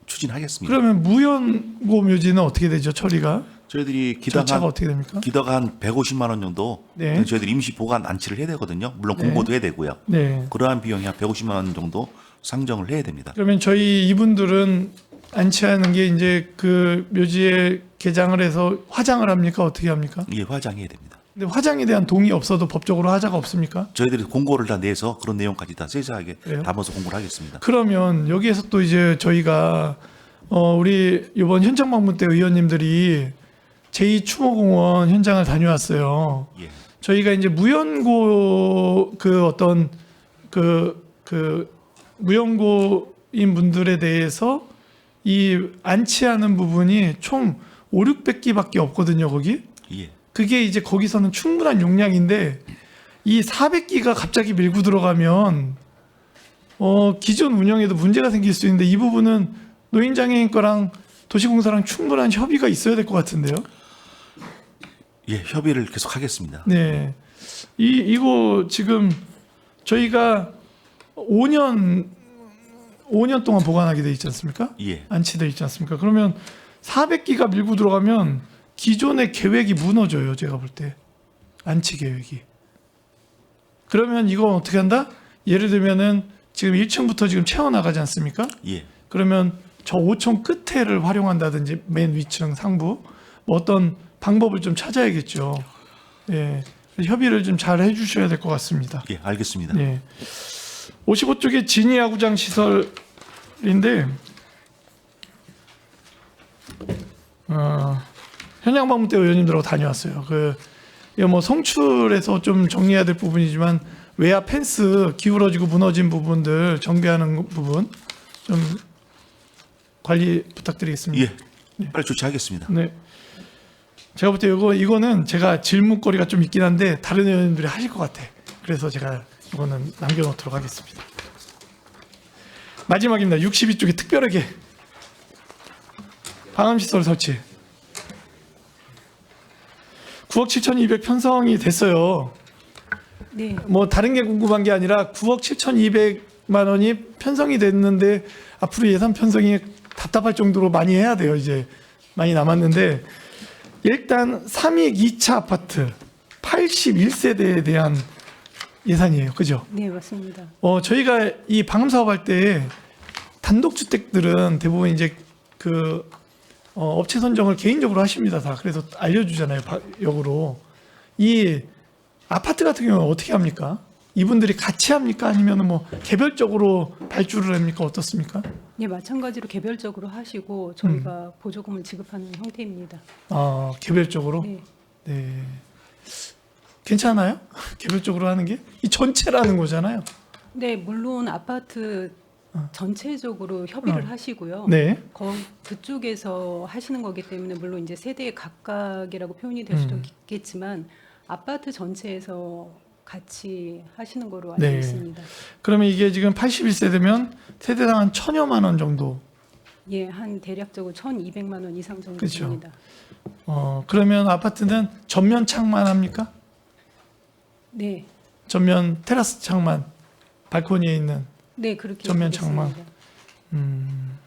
추진하겠습니다. 그러면 무연고 묘지는 어떻게 되죠? 처리가? 저희들이 절차가 어떻게 됩니까? 기다가 한 150만 원 정도 네. 저희들이 임시 보관 안치를 해야 되거든요. 물론 네. 공고도 해야 되고요. 네. 그러한 비용이 한 150만 원 정도 상정을 해야 됩니다. 그러면 저희 이분들은 안치하는 게 이제 그 묘지에 개장을 해서 화장을 합니까? 어떻게 합니까? 예, 화장해야 됩니다. 근데 화장에 대한 동의 없어도 법적으로 하자가 없습니까? 저희들이 공고를 다 내서 그런 내용까지 다 세세하게 그래요? 담아서 공고를 하겠습니다. 그러면 여기에서 또 이제 저희가 우리 이번 현장 방문 때 의원님들이 제2추모공원 현장을 다녀왔어요. 예. 저희가 이제 무연고 그 어떤 그 무연고인 분들에 대해서 이 안치하는 부분이 총 5, 600기밖에 없거든요, 거기. 예. 그게 이제 거기서는 충분한 용량인데 이 400기가 갑자기 밀고 들어가면 기존 운영에도 문제가 생길 수 있는데 이 부분은 노인장애인 거랑 도시공사랑 충분한 협의가 있어야 될 것 같은데요. 예, 협의를 계속 하겠습니다. 네. 이거 지금 저희가 5년 동안 보관하게 돼 있지 않습니까? 예. 안치돼 있지 않습니까? 그러면 400기가 밀고 들어가면 기존의 계획이 무너져요. 제가 볼 때. 안치 계획이. 그러면 이건 어떻게 한다? 예를 들면은 지금 1층부터 지금 채워나가지 않습니까? 예. 그러면 저 5층 끝에를 활용한다든지 맨 위층 상부 뭐 어떤 방법을 좀 찾아야겠죠. 예. 협의를 좀 잘 해주셔야 될 것 같습니다. 예, 알겠습니다. 예. 55쪽에 진이야구장 시설인데 현장 방문 때 의원님들하고 다녀왔어요. 이거 뭐 성출에서 좀 정리해야 될 부분이지만 외야 펜스 기울어지고 무너진 부분들 정비하는 부분 좀 관리 부탁드리겠습니다. 예. 빨리 조치하겠습니다. 네. 제가 볼 때 이거는 제가 질문거리가 좀 있긴 한데 다른 의원님들이 하실 것 같아. 그래서 제가 이거는 남겨놓도록 하겠습니다. 마지막입니다. 62쪽에 특별하게 방음시설 설치 9억 7,200 편성이 됐어요. 네. 뭐 다른 게 궁금한 게 아니라 9억 7,200만 원이 편성이 됐는데 앞으로 예산 편성이 답답할 정도로 많이 해야 돼요. 이제 많이 남았는데 일단 3익 2차 아파트 81세대에 대한 예산이에요. 그죠? 네, 맞습니다. 저희가 이 방음 사업할 때 단독주택들은 대부분 이제 업체 선정을 개인적으로 하십니다. 다. 그래서 알려주잖아요. 역으로. 이 아파트 같은 경우는 어떻게 합니까? 이분들이 같이 합니까? 아니면 뭐 개별적으로 발주를 합니까? 어떻습니까? 네, 마찬가지로 개별적으로 하시고 저희가 보조금을 지급하는 형태입니다. 개별적으로? 네. 네. 괜찮아요? 개별적으로 하는 게? 이 전체라는 거잖아요. 네, 물론 아파트 전체적으로 협의를 하시고요. 네. 그쪽에서 하시는 거기 때문에 물론 이제 세대 각각이라고 표현이 될 수도 있겠지만 아파트 전체에서 같이 하시는 거로 알고 네. 있습니다. 그러면 이게 지금 81세대면 세대당 한 1,000여만 원 정도. 예, 한 대략적으로 1,200만 원 이상 정도 그렇죠. 됩니다. 그러면 아파트는 전면 창만 합니까? 네, 전면 테라스 창만, 발코니에 있는. 네 그렇게 전면 하겠습니다. 창만.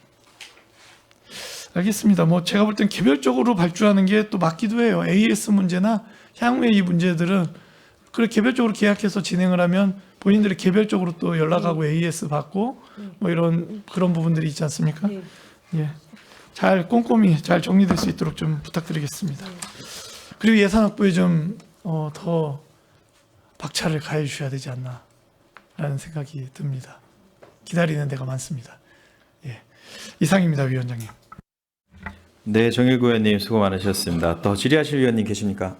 알겠습니다. 뭐 제가 볼 땐 개별적으로 발주하는 게 또 맞기도 해요. AS 문제나 향후에 이 문제들은 그래 개별적으로 계약해서 진행을 하면 본인들이 개별적으로 또 연락하고 AS 받고 뭐 이런 그런 부분들이 있지 않습니까? 네. 예. 잘 꼼꼼히 잘 정리될 수 있도록 좀 부탁드리겠습니다. 그리고 예산 확보에 좀 더 박차를 가해 주셔야 되지 않나라는 생각이 듭니다. 기다리는 데가 많습니다. 예. 이상입니다, 위원장님. 네, 정일구 의원님 수고 많으셨습니다. 더 질의하실 위원님 계십니까?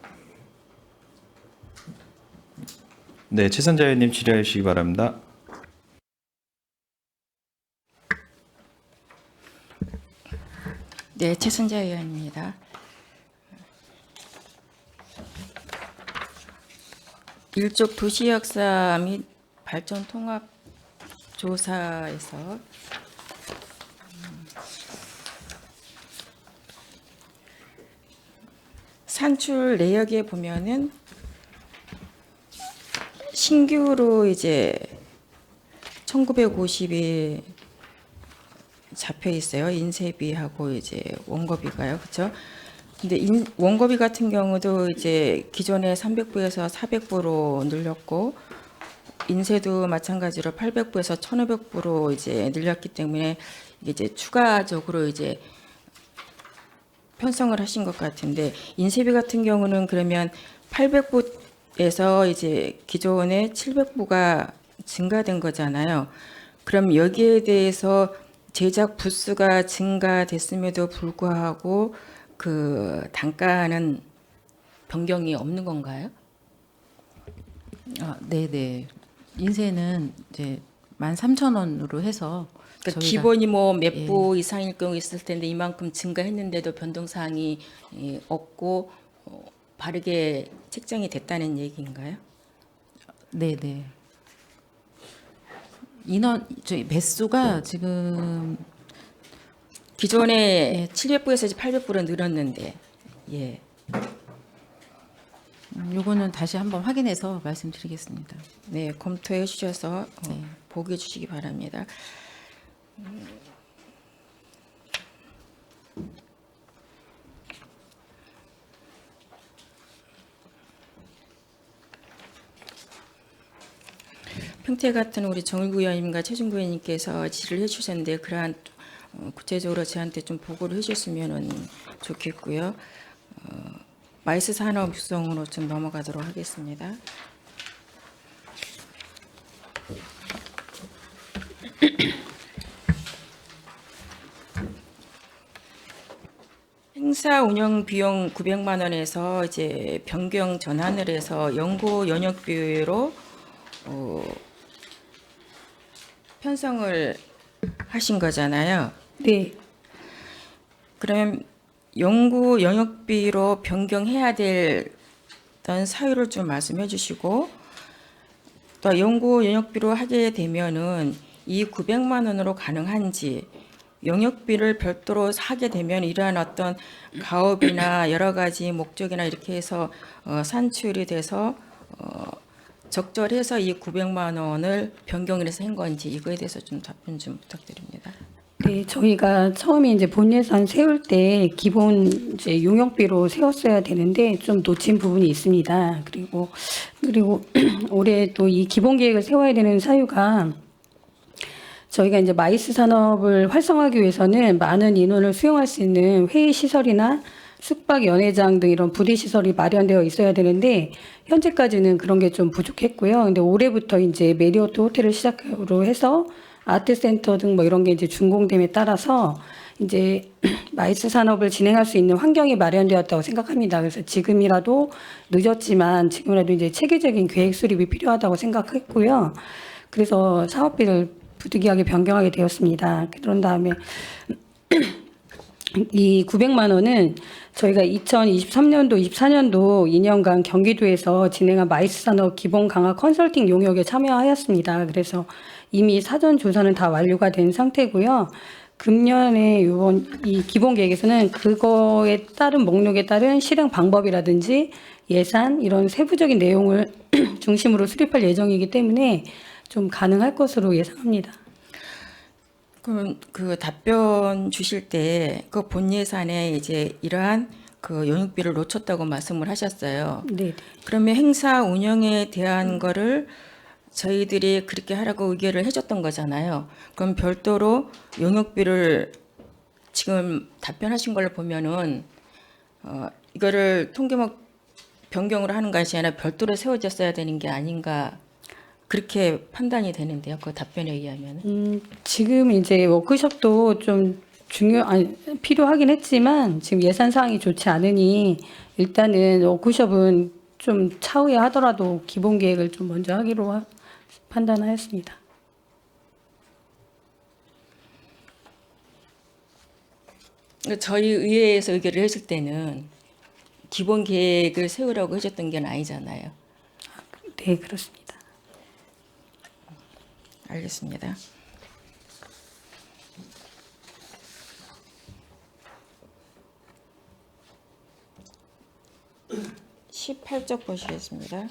네, 최선자 의원님 질의해 주시기 바랍니다. 네, 최선자 의원입니다. 일족 도시 역사 및 발전 통합 조사에서 산출 내역에 보면은 신규로 이제 1950이 잡혀 있어요. 인쇄비하고 이제 원고비가요. 그렇죠? 근데 원고비 같은 경우도 이제 기존에 300부에서 400부로 늘렸고 인쇄도 마찬가지로 800부에서 1,500부로 이제 늘렸기 때문에 이게 이제 추가적으로 이제 편성을 하신 것 같은데 인쇄비 같은 경우는 그러면 800부에서 이제 기존의 700부가 증가된 거잖아요. 그럼 여기에 대해서 제작 부수가 증가됐음에도 불구하고 그 단가는 변경이 없는 건가요? 네네. 인쇄는 이제 13,000원으로 해서 그러니까 저희가- 기본이 뭐 몇 예. 부 이상일 경우 있을 텐데 이만큼 증가했는데도 변동사항이 없고 바르게 책정이 됐다는 얘기인가요? 네네. 인원 저희 배수가 지금 기존에 700부에서 이제 800부로 늘었는데 예. 요거는 다시 한번 확인해서 말씀드리겠습니다. 네, 검토해 주셔서 네. 보고해 주시기 바랍니다. 평택 같은 우리 정일구 의원님과 최준구 의원님께서 질의를 해주셨는데 그러한 구체적으로 저한테 좀 보고를 해주셨으면 좋겠고요. 마이스 산업 육성으로 좀 넘어가도록 하겠습니다. 행사 운영 비용 900만 원에서 이제 변경 전환을 해서 연구 연역비로 편성을 하신 거잖아요. 네. 그러면 연구 영역비로 변경해야 됐던 사유를 좀 말씀해 주시고 또 연구 영역비로 하게 되면은 이 900만 원으로 가능한지 영역비를 별도로 하게 되면 이러한 어떤 가업이나 여러 가지 목적이나 이렇게 해서 산출이 돼서 적절해서 이 900만 원을 변경을 해서 한 건지 이거에 대해서 좀 답변 좀 부탁드립니다. 네, 저희가 처음에 이제 본 예산 세울 때 기본 이제 용역비로 세웠어야 되는데 좀 놓친 부분이 있습니다. 그리고 올해 또 이 기본 계획을 세워야 되는 사유가 저희가 이제 마이스 산업을 활성화하기 위해서는 많은 인원을 수용할 수 있는 회의 시설이나 숙박 연회장 등 이런 부대 시설이 마련되어 있어야 되는데 현재까지는 그런 게 좀 부족했고요. 근데 올해부터 이제 메리어트 호텔을 시작으로 해서 아트센터 등 뭐 이런 게 이제 준공됨에 따라서 이제 마이스 산업을 진행할 수 있는 환경이 마련되었다고 생각합니다. 그래서 지금이라도 늦었지만 지금이라도 이제 체계적인 계획 수립이 필요하다고 생각했고요. 그래서 사업비를 부득이하게 변경하게 되었습니다. 그런 다음에 이 900만 원은 저희가 2023년도, 24년도 2년간 경기도에서 진행한 마이스 산업 기본 강화 컨설팅 용역에 참여하였습니다. 그래서 이미 사전 조사는 다 완료가 된 상태고요. 금년에 이번 이 기본 계획에서는 그거에 따른 목록에 따른 실행 방법이라든지 예산 이런 세부적인 내용을 중심으로 수립할 예정이기 때문에 좀 가능할 것으로 예상합니다. 그럼 그 답변 주실 때 그 본 예산에 이제 이러한 그 용역비를 놓쳤다고 말씀을 하셨어요. 네. 그러면 행사 운영에 대한 거를 저희들이 그렇게 하라고 의결을 해줬던 거잖아요. 그럼 별도로 용역비를 지금 답변하신 걸 보면은 이거를 통계목 변경을 하는 것이 아니라 별도로 세워졌어야 되는 게 아닌가 그렇게 판단이 되는데요. 그 답변에 의하면. 지금 이제 워크숍도 좀 필요하긴 했지만 지금 예산 사항이 좋지 않으니 일단은 워크숍은 좀 차후에 하더라도 기본 계획을 좀 먼저 하기로 판단하였습니다. 저희 의회에서 의결을 했을 때는 기본 계획을 세우라고 해줬던 게 아니잖아요. 네, 그렇습니다. 알겠습니다. (18쪽) 보시겠습니다.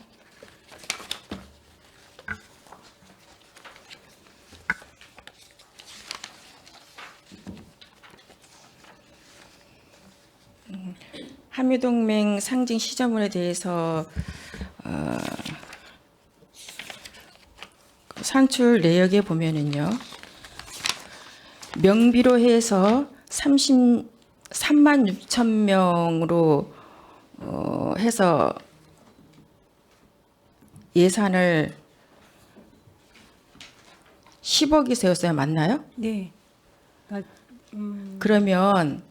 한미동맹 상징 시저물에 대해서 산출 내역에 보면은요. 명비로 해서 3만 6천 명으로 해서 예산을 10억이 세웠어요. 맞나요? 네. 그러면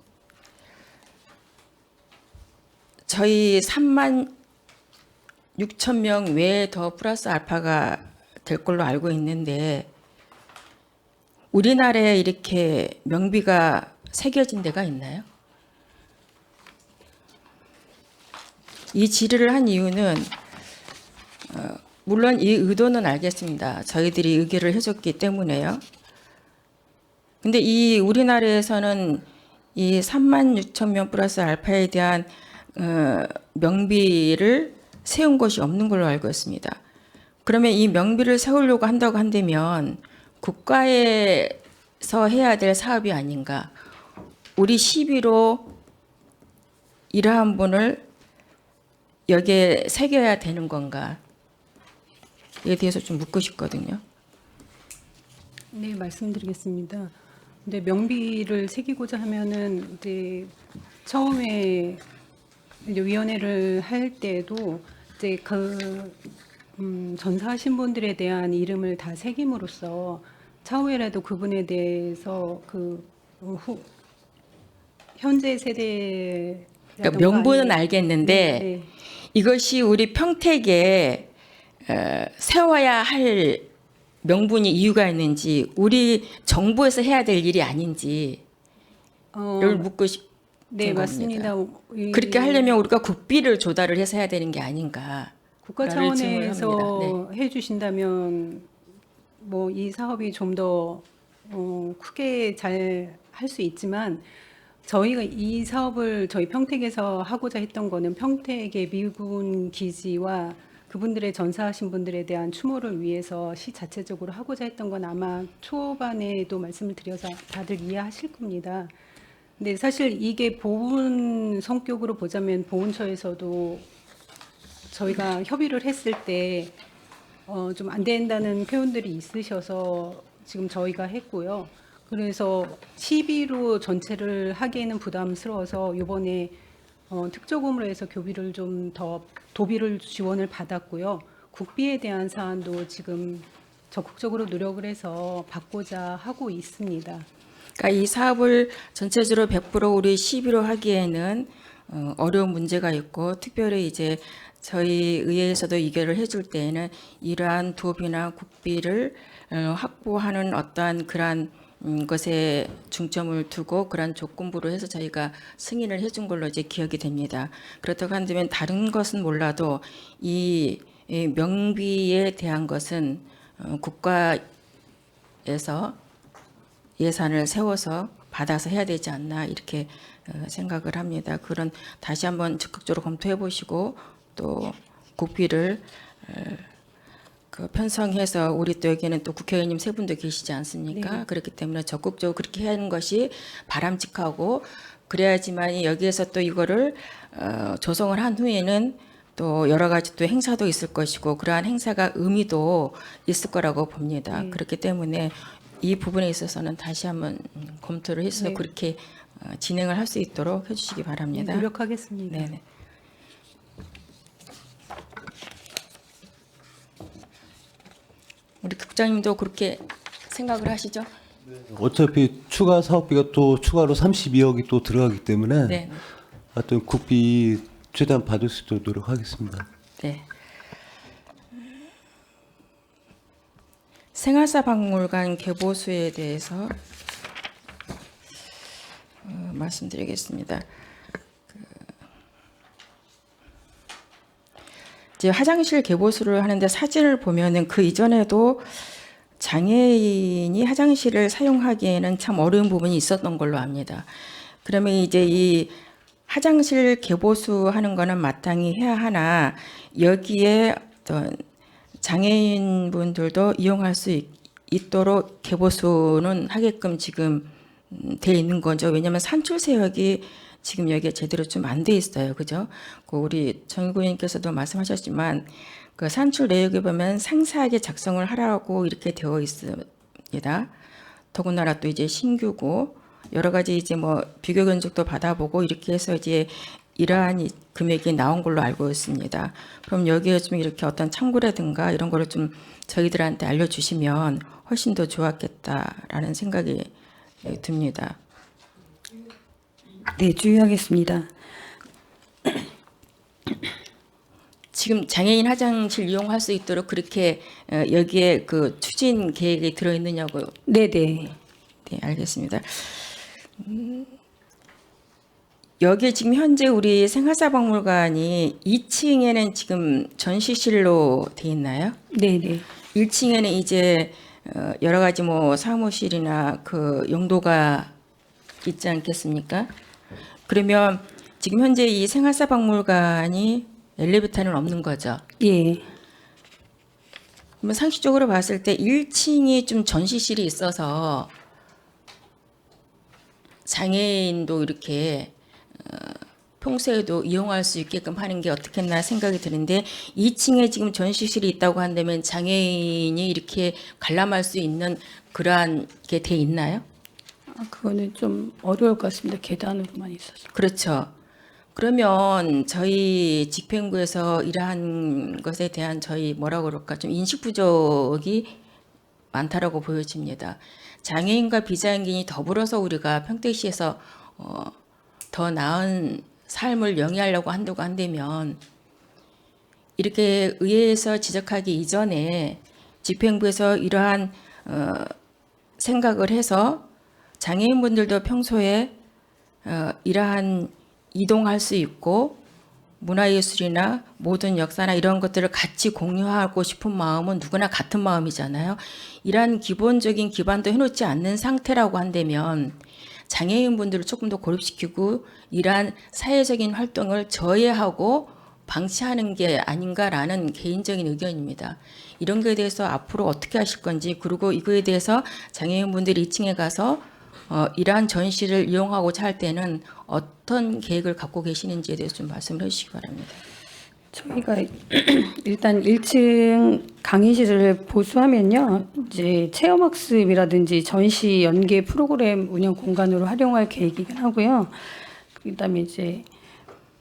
저희 3만 6천 명 외에 더 플러스 알파가 될 걸로 알고 있는데 우리나라에 이렇게 명비가 새겨진 데가 있나요? 이 질의를 한 이유는 물론 이 의도는 알겠습니다. 저희들이 의결을 해줬기 때문에요. 근데 이 우리나라에서는 이 3만 6천 명 플러스 알파에 대한 명비를 세운 것이 없는 걸로 알고 있습니다. 그러면 이 명비를 세우려고 한다고 한다면 국가에서 해야 될 사업이 아닌가. 우리 시비로 이러한 분을 여기에 새겨야 되는 건가. 에 대해서 좀 묻고 싶거든요. 네, 말씀드리겠습니다. 근데 명비를 새기고자 하면은 이제 처음에 이제 위원회를 할 때도 이제 전사하신 분들에 대한 이름을 다 새김으로써 차후에라도 그분에 대해서 현재 세대 그러니까 명분은 알겠는데 네. 이것이 우리 평택에 세워야 할 명분이 이유가 있는지 우리 정부에서 해야 될 일이 아닌지 를 묻고 싶은 네, 겁니다. 맞습니다. 그렇게 하려면 우리가 국비를 조달을 해서 해야 되는 게 아닌가. 국가 라는 질문을 차원에서 합니다. 해주신다면 뭐 이 사업이 좀 더 크게 잘 할 수 있지만 저희가 이 사업을 저희 평택에서 하고자 했던 거는 평택의 미군 기지와 그분들의 전사하신 분들에 대한 추모를 위해서 시 자체적으로 하고자 했던 건 아마 초반에도 말씀을 드려서 다들 이해하실 겁니다. 근데 사실 이게 보훈 성격으로 보자면 보훈처에서도 저희가 협의를 했을 때 좀 안 된다는 표현들이 있으셔서 지금 저희가 했고요. 그래서 시비로 전체를 하기에는 부담스러워서 이번에 특조금으로 해서 교비를 좀 더 도비를 지원을 받았고요. 국비에 대한 사안도 지금 적극적으로 노력을 해서 받고자 하고 있습니다. 그러니까 이 사업을 전체적으로 100% 우리 시비로 하기에는 어려운 문제가 있고 특별히 이제 저희 의회에서도 의결을 해줄 때에는 이러한 도비나 국비를 확보하는 어떠한 그러한 것에 중점을 두고 그러한 조건부로 해서 저희가 승인을 해준 걸로 이제 기억이 됩니다. 그렇다고 한다면 다른 것은 몰라도 이 명비에 대한 것은 국가에서 예산을 세워서 받아서 해야 되지 않나 이렇게 생각을 합니다. 그런 다시 한번 적극적으로 검토해 보시고 또 국비를 편성해서 우리 또 여기에는 또 국회의원님 세 분도 계시지 않습니까? 네. 그렇기 때문에 적극적으로 그렇게 하는 것이 바람직하고 그래야지만 여기에서 또 이거를 조성을 한 후에는 또 여러 가지 또 행사도 있을 것이고 그러한 행사가 의미도 있을 거라고 봅니다. 네. 그렇기 때문에 이 부분에 있어서는 다시 한번 검토를 해서 네. 그렇게 진행을 할 수 있도록 해주시기 바랍니다. 노력하겠습니다. 네네. 우리 국장님도 그렇게 생각을 하시죠? 어차피 추가 사업비가 또 추가로 32억이 또 들어가기 때문에 네. 하여튼 국비 최대한 받을 수 있도록 노력하겠습니다. 네. 생활사 박물관 개보수에 대해서 말씀드리겠습니다. 이제 화장실 개보수를 하는데 사진을 보면은 그 이전에도 장애인이 화장실을 사용하기에는 참 어려운 부분이 있었던 걸로 압니다. 그러면 이제 이 화장실 개보수하는 거는 마땅히 해야 하나 여기에 어떤 장애인분들도 이용할 수 있도록 개보수는 하게끔 지금 돼 있는 거죠. 왜냐하면 산출세역이 지금 여기에 제대로 좀 안 돼 있어요. 그죠? 그 우리 정의구 의원님께서도 말씀하셨지만 그 산출 내역에 보면 상세하게 작성을 하라고 이렇게 되어 있습니다. 더군다나 또 이제 신규고 여러 가지 이제 뭐 비교 견적도 받아보고 이렇게 해서 이제 이러한 금액이 나온 걸로 알고 있습니다. 그럼 여기에 좀 이렇게 어떤 참고라든가 이런 거를 좀 저희들한테 알려주시면 훨씬 더 좋았겠다라는 생각이 듭니다. 네, 주의하겠습니다. 지금 장애인 화장실 이용할 수 있도록 그렇게 여기에 그 추진 계획이 들어있느냐고. 네, 네. 네, 알겠습니다. 여기에 지금 현재 우리 생활사박물관이 2층에는 지금 전시실로 돼 있나요? 네, 네. 1층에는 이제 여러 가지 뭐 사무실이나 그 용도가 있지 않겠습니까? 그러면 지금 현재 이 생활사박물관이 엘리베이터는 없는 거죠. 예. 그러면 상식적으로 봤을 때 1층이 좀 전시실이 있어서 장애인도 이렇게 평소에도 이용할 수 있게끔 하는 게 어떻겠나 생각이 드는데 2층에 지금 전시실이 있다고 한다면 장애인이 이렇게 관람할 수 있는 그러한 게 돼 있나요? 아, 그거는 좀 어려울 것 같습니다. 계단으로만 있어서. 그렇죠. 그러면 저희 집행부에서 이러한 것에 대한 저희 뭐라고 그럴까 좀 인식 부족이 많다라고 보여집니다. 장애인과 비장애인이 더불어서 우리가 평택시에서 더 나은 삶을 영위하려고 한다고 한다면 이렇게 의회에서 지적하기 이전에 집행부에서 이러한 생각을 해서 장애인분들도 평소에 이러한 이동할 수 있고 문화예술이나 모든 역사나 이런 것들을 같이 공유하고 싶은 마음은 누구나 같은 마음이잖아요. 이러한 기본적인 기반도 해놓지 않는 상태라고 한다면 장애인분들을 조금 더 고립시키고 이러한 사회적인 활동을 저해하고 방치하는 게 아닌가라는 개인적인 의견입니다. 이런 거에 대해서 앞으로 어떻게 하실 건지, 그리고 이거에 대해서 장애인분들이 2층에 가서 이러한 전시를 이용하고자 할 때는 어떤 계획을 갖고 계시는지에 대해서 좀 말씀을 해주시기 바랍니다. 저희가 일단 1층 강의실을 보수하면요, 이제 체험학습이라든지 전시 연계 프로그램 운영 공간으로 활용할 계획이긴 하고요. 그다음에 이제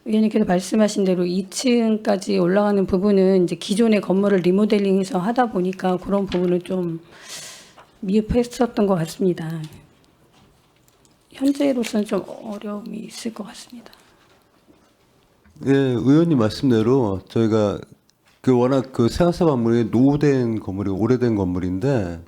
의원님께서 말씀하신 대로 2층까지 올라가는 부분은 이제 기존의 건물을 리모델링해서 하다 보니까 그런 부분을 좀 미흡했었던 것 같습니다. 현재로서는 좀 어려움이 있을 것 같습니다. 예, 의원님 말씀대로 저희가 그 워낙 그 생활사박물관이 노후된 건물이 오래된 건물인데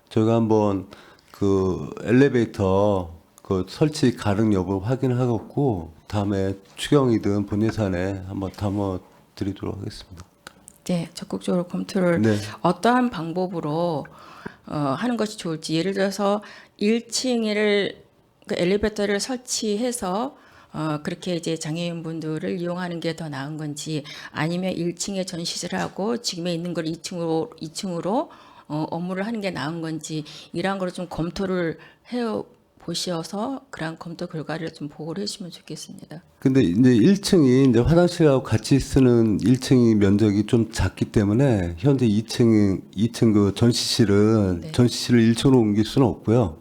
저희가 한번 그 엘리베이터 그 설치 가능 여부 확인하고 다음에 추경이든 본 예산에 한번 담아드리도록 하겠습니다. 네, 적극적으로 검토를 네. 어떠한 방법으로 하는 것이 좋을지, 예를 들어서 1층을 그 엘리베이터를 설치해서 그렇게 이제 장애인분들을 이용하는 게 더 나은 건지, 아니면 1층에 전시를 하고 지금에 있는 걸 2층으로 업무를 하는 게 나은 건지, 이러한 걸 좀 검토를 해 보셔서 그런 검토 결과를 좀 보고를 해주시면 좋겠습니다. 근데 이제 1층이 이제 화장실하고 같이 쓰는 1층이 면적이 좀 작기 때문에 현재 2층 그 전시실은 네. 전시실을 1층으로 옮길 수는 없고요.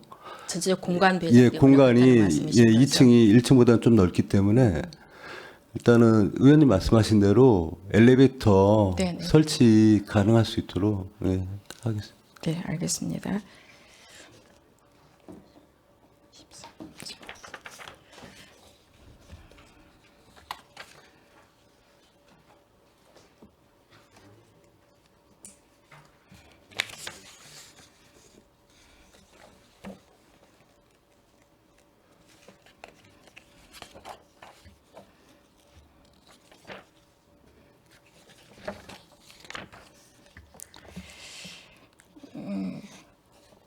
전체적 공간 배정 예, 공간이 2층이 1층보다는 좀 넓기 때문에 일단은 의원님 말씀하신 대로 엘리베이터 네네. 설치 가능할 수 있도록 하겠습니다. 네, 알겠습니다. 음,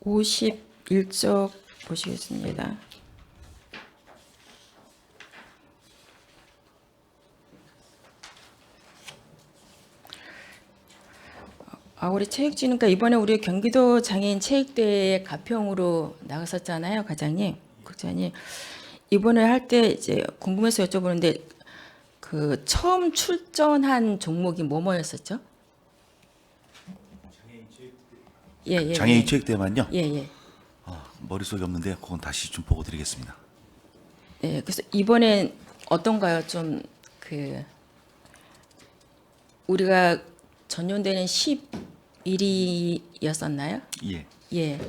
51쪽 보시겠습니다. 우리 체육진흥과 이번에 우리 경기도 장애인 체육대회 가평으로 나갔었잖아요, 과장님, 국장님. 이번에 할 때 이제 궁금해서 여쭤보는데 그 처음 출전한 종목이 뭐였었죠? 예. 장애인 체육대회만요. 예. 머릿속에 없는데 그건 다시 좀 보고 드리겠습니다. 네, 그래서 이번엔 어떤가요? 좀 그 우리가 전용되는 11일이었었나요? 예. 예.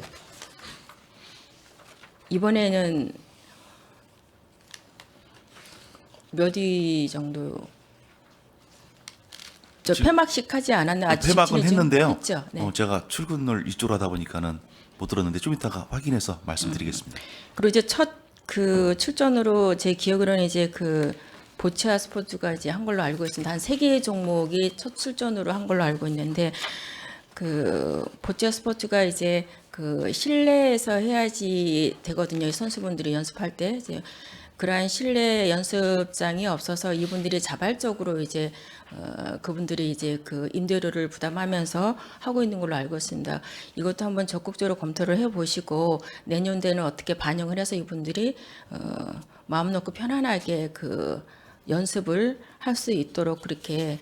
이번에는 몇 위 정도? 저 폐막식 하지 않았나? 폐막은 했는데요. 했죠. 네. 제가 출근을 이쪽으로 하다 보니까는 못 들었는데 좀 이따가 확인해서 말씀드리겠습니다. 그리고 이제 첫 그 출전으로 제 기억으로는 이제 그 보치아 스포츠가 이제 한 걸로 알고 있습니다. 한 3개의 종목이 첫 출전으로 한 걸로 알고 있는데 그 보치아 스포츠가 이제 그 실내에서 해야지 되거든요. 이 선수분들이 연습할 때 이제 그러한 실내 연습장이 없어서 이분들이 자발적으로 이제 그분들이 이제 그 임대료를 부담하면서 하고 있는 걸로 알고 있습니다. 이것도 한번 적극적으로 검토를 해보시고 내년도에는 어떻게 반영을 해서 이분들이 마음 놓고 편안하게 그 연습을 할 수 있도록 그렇게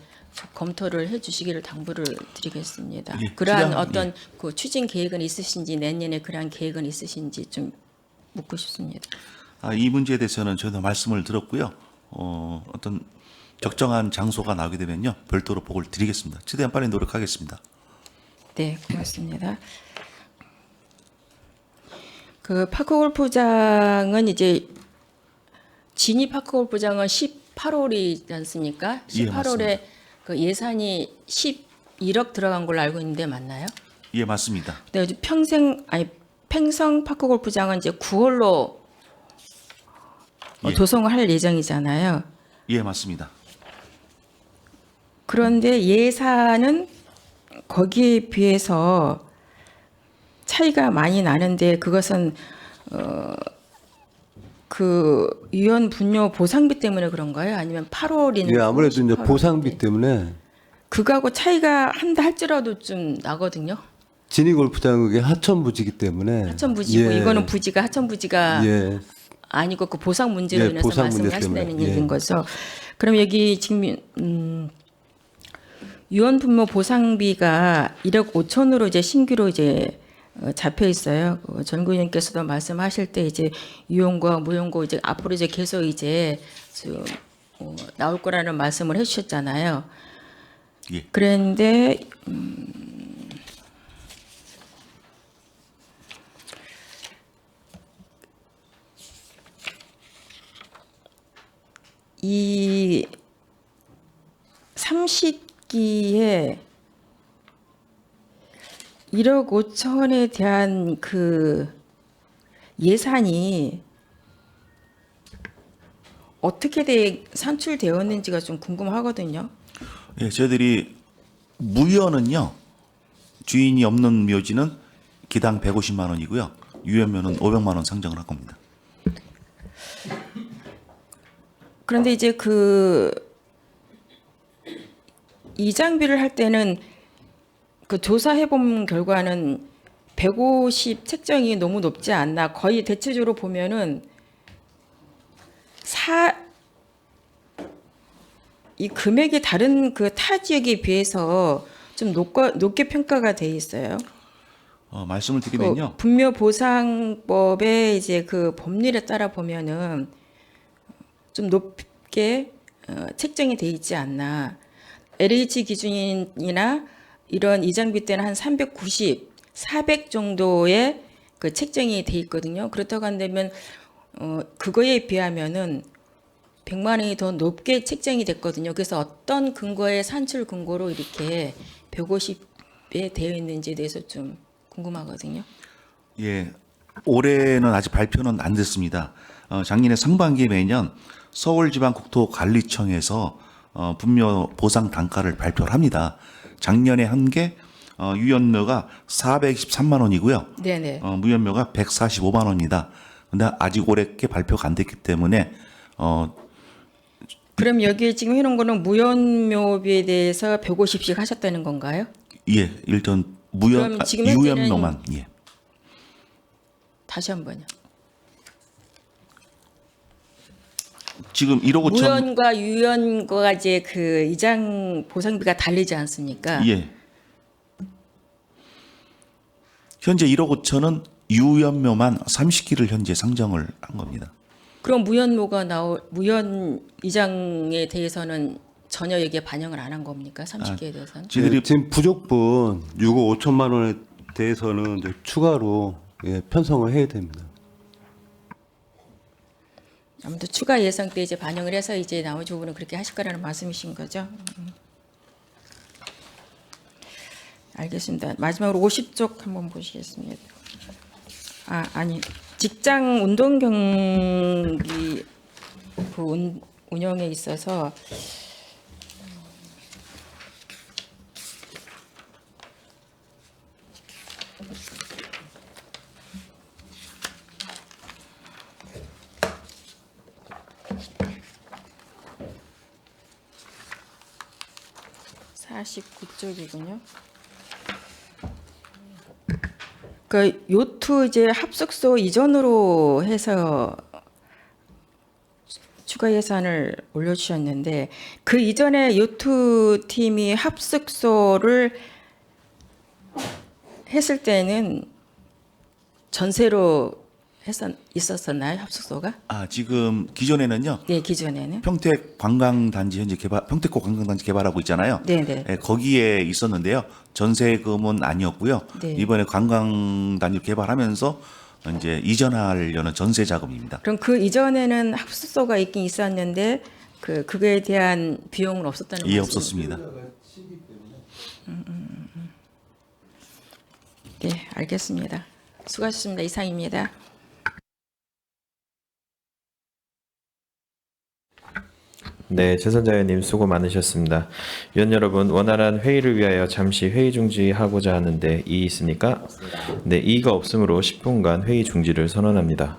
검토를 해주시기를 당부를 드리겠습니다. 예, 그러한 지금, 어떤 그 추진 계획은 있으신지 내년에 그러한 계획은 있으신지 좀 묻고 싶습니다. 이 문제에 대해서는 저희도 말씀을 들었고요. 어떤 적정한 장소가 나오게 되면요 별도로 보고를 드리겠습니다. 최대한 빨리 노력하겠습니다. 네, 고맙습니다. 그 파크골프장은 이제 진이 파크골프장은 18홀이지 않습니까? 예, 18홀에 맞습니다. 그 예산이 11억 들어간 걸로 알고 있는데 맞나요? 예, 맞습니다. 네, 이제 팽성 파크골프장은 이제 9홀로 예. 조성을 할 예정이잖아요. 예, 맞습니다. 그런데 예산은 거기에 비해서 차이가 많이 나는데 그것은 그 유연 분뇨 보상비 때문에 그런가요? 아니면 8월이는 예, 아무래도 이제 보상비 때문에 그거하고 차이가 한다 할지라도 좀 나거든요. 진이 골프장 그게 하천 부지기 때문에 하천 부지고 예, 이거는 부지가 하천 부지가 예, 아니고 그 보상 문제로 예, 인해서 보상 말씀을 문제 하신다는 때문에, 예. 얘기인 거죠. 그럼 여기 지금 유언 분모 보상비가 1억 5천으로 이제 신규로 이제 잡혀 있어요. 전 의원님께서도 말씀하실 때 이제 유용과 무용고 이제 앞으로 이제 계속 이제 좀 나올 거라는 말씀을 해주셨잖아요. 예. 그런데 이 30기에 1억 5천에 대한 그 예산이 어떻게 산출되었는지가 좀 궁금하거든요. 예, 저희들이 무연은요 주인이 없는 묘지는 기당 150만 원이고요. 유연묘는 500만 원 상정을 할 겁니다. 그런데 이제 그 이장비를 할 때는 그 조사해본 결과는 150 책정이 너무 높지 않나. 거의 대체적으로 보면은 이 금액이 다른 그 타 지역에 비해서 좀 높게 평가가 돼 있어요. 말씀을 드리면요. 분묘 보상법의 이제 그 법률에 따라 보면은 좀 높게 책정이 돼 있지 않나. LH 기준이나 이런 이장비 때는 한 390, 400 정도의 그 책정이 돼 있거든요. 그렇다고 한다면 그거에 비하면은 100만 원이 더 높게 책정이 됐거든요. 그래서 어떤 근거의 산출 근거로 이렇게 150에 되어 있는지에 대해서 좀 궁금하거든요. 예, 올해는 아직 발표는 안 됐습니다. 작년에 상반기에 매년 서울지방국토관리청에서 분묘 보상 단가를 발표를 합니다. 작년에 한 게 유연묘가 423만 원이고요. 네네. 무연묘가 145만 원입니다. 근데 아직 올해 게 발표가 안 됐기 때문에 그럼 여기에 지금 해놓은 거는 무연묘비에 대해서 150씩 하셨다는 건가요? 예, 일단 무연 그럼 지금 현재는 유연묘만 예. 다시 한번요. 지금 1억 5천 무연과 유연과 이제 그 이장 보상비가 다르지 않습니까? 예. 현재 1억 5천은 유연묘만 30기를 현재 상정을 한 겁니다. 그럼 무연 이장에 대해서는 전혀 여기에 반영을 안 한 겁니까? 30기에 대해서는? 저희들이 네, 지금 부족분 6억 5천만 원에 대해서는 이제 추가로 편성을 해야 됩니다. 아무튼 추가 예상 때 이제 반영을 해서 이제 나머지 부분은 그렇게 하실 거라는 말씀이신 거죠? 알겠습니다. 마지막으로 50쪽 한번 보시겠습니다. 아니 직장 운동 경기 그 운영에 있어서 (49쪽이군요) 그 요트 이제 합숙소 이전으로 해서 추가 예산을 올려주셨는데 그 이전에 요트 팀이 합숙소를 했을 때는 전세로 있었었나요, 합숙소가? 지금 기존에는요. 네, 기존에는. 평택 관광단지 현재 평택고 관광단지 개발하고 있잖아요. 네네. 예, 거기에 있었는데요. 전세금은 아니었고요. 네. 이번에 관광단지 개발하면서 이제 이전하려는 전세 자금입니다. 그럼 그 이전에는 합숙소가 있긴 있었는데 그거에 대한 비용은 없었다는 예, 말씀? 없었습니다. 네, 알겠습니다. 수고하셨습니다. 이상입니다. 네, 최선자 의원님 수고 많으셨습니다. 위원 여러분, 원활한 회의를 위하여 잠시 회의 중지하고자 하는데 이의 있습니까? 네, 이의가 없으므로 10분간 회의 중지를 선언합니다.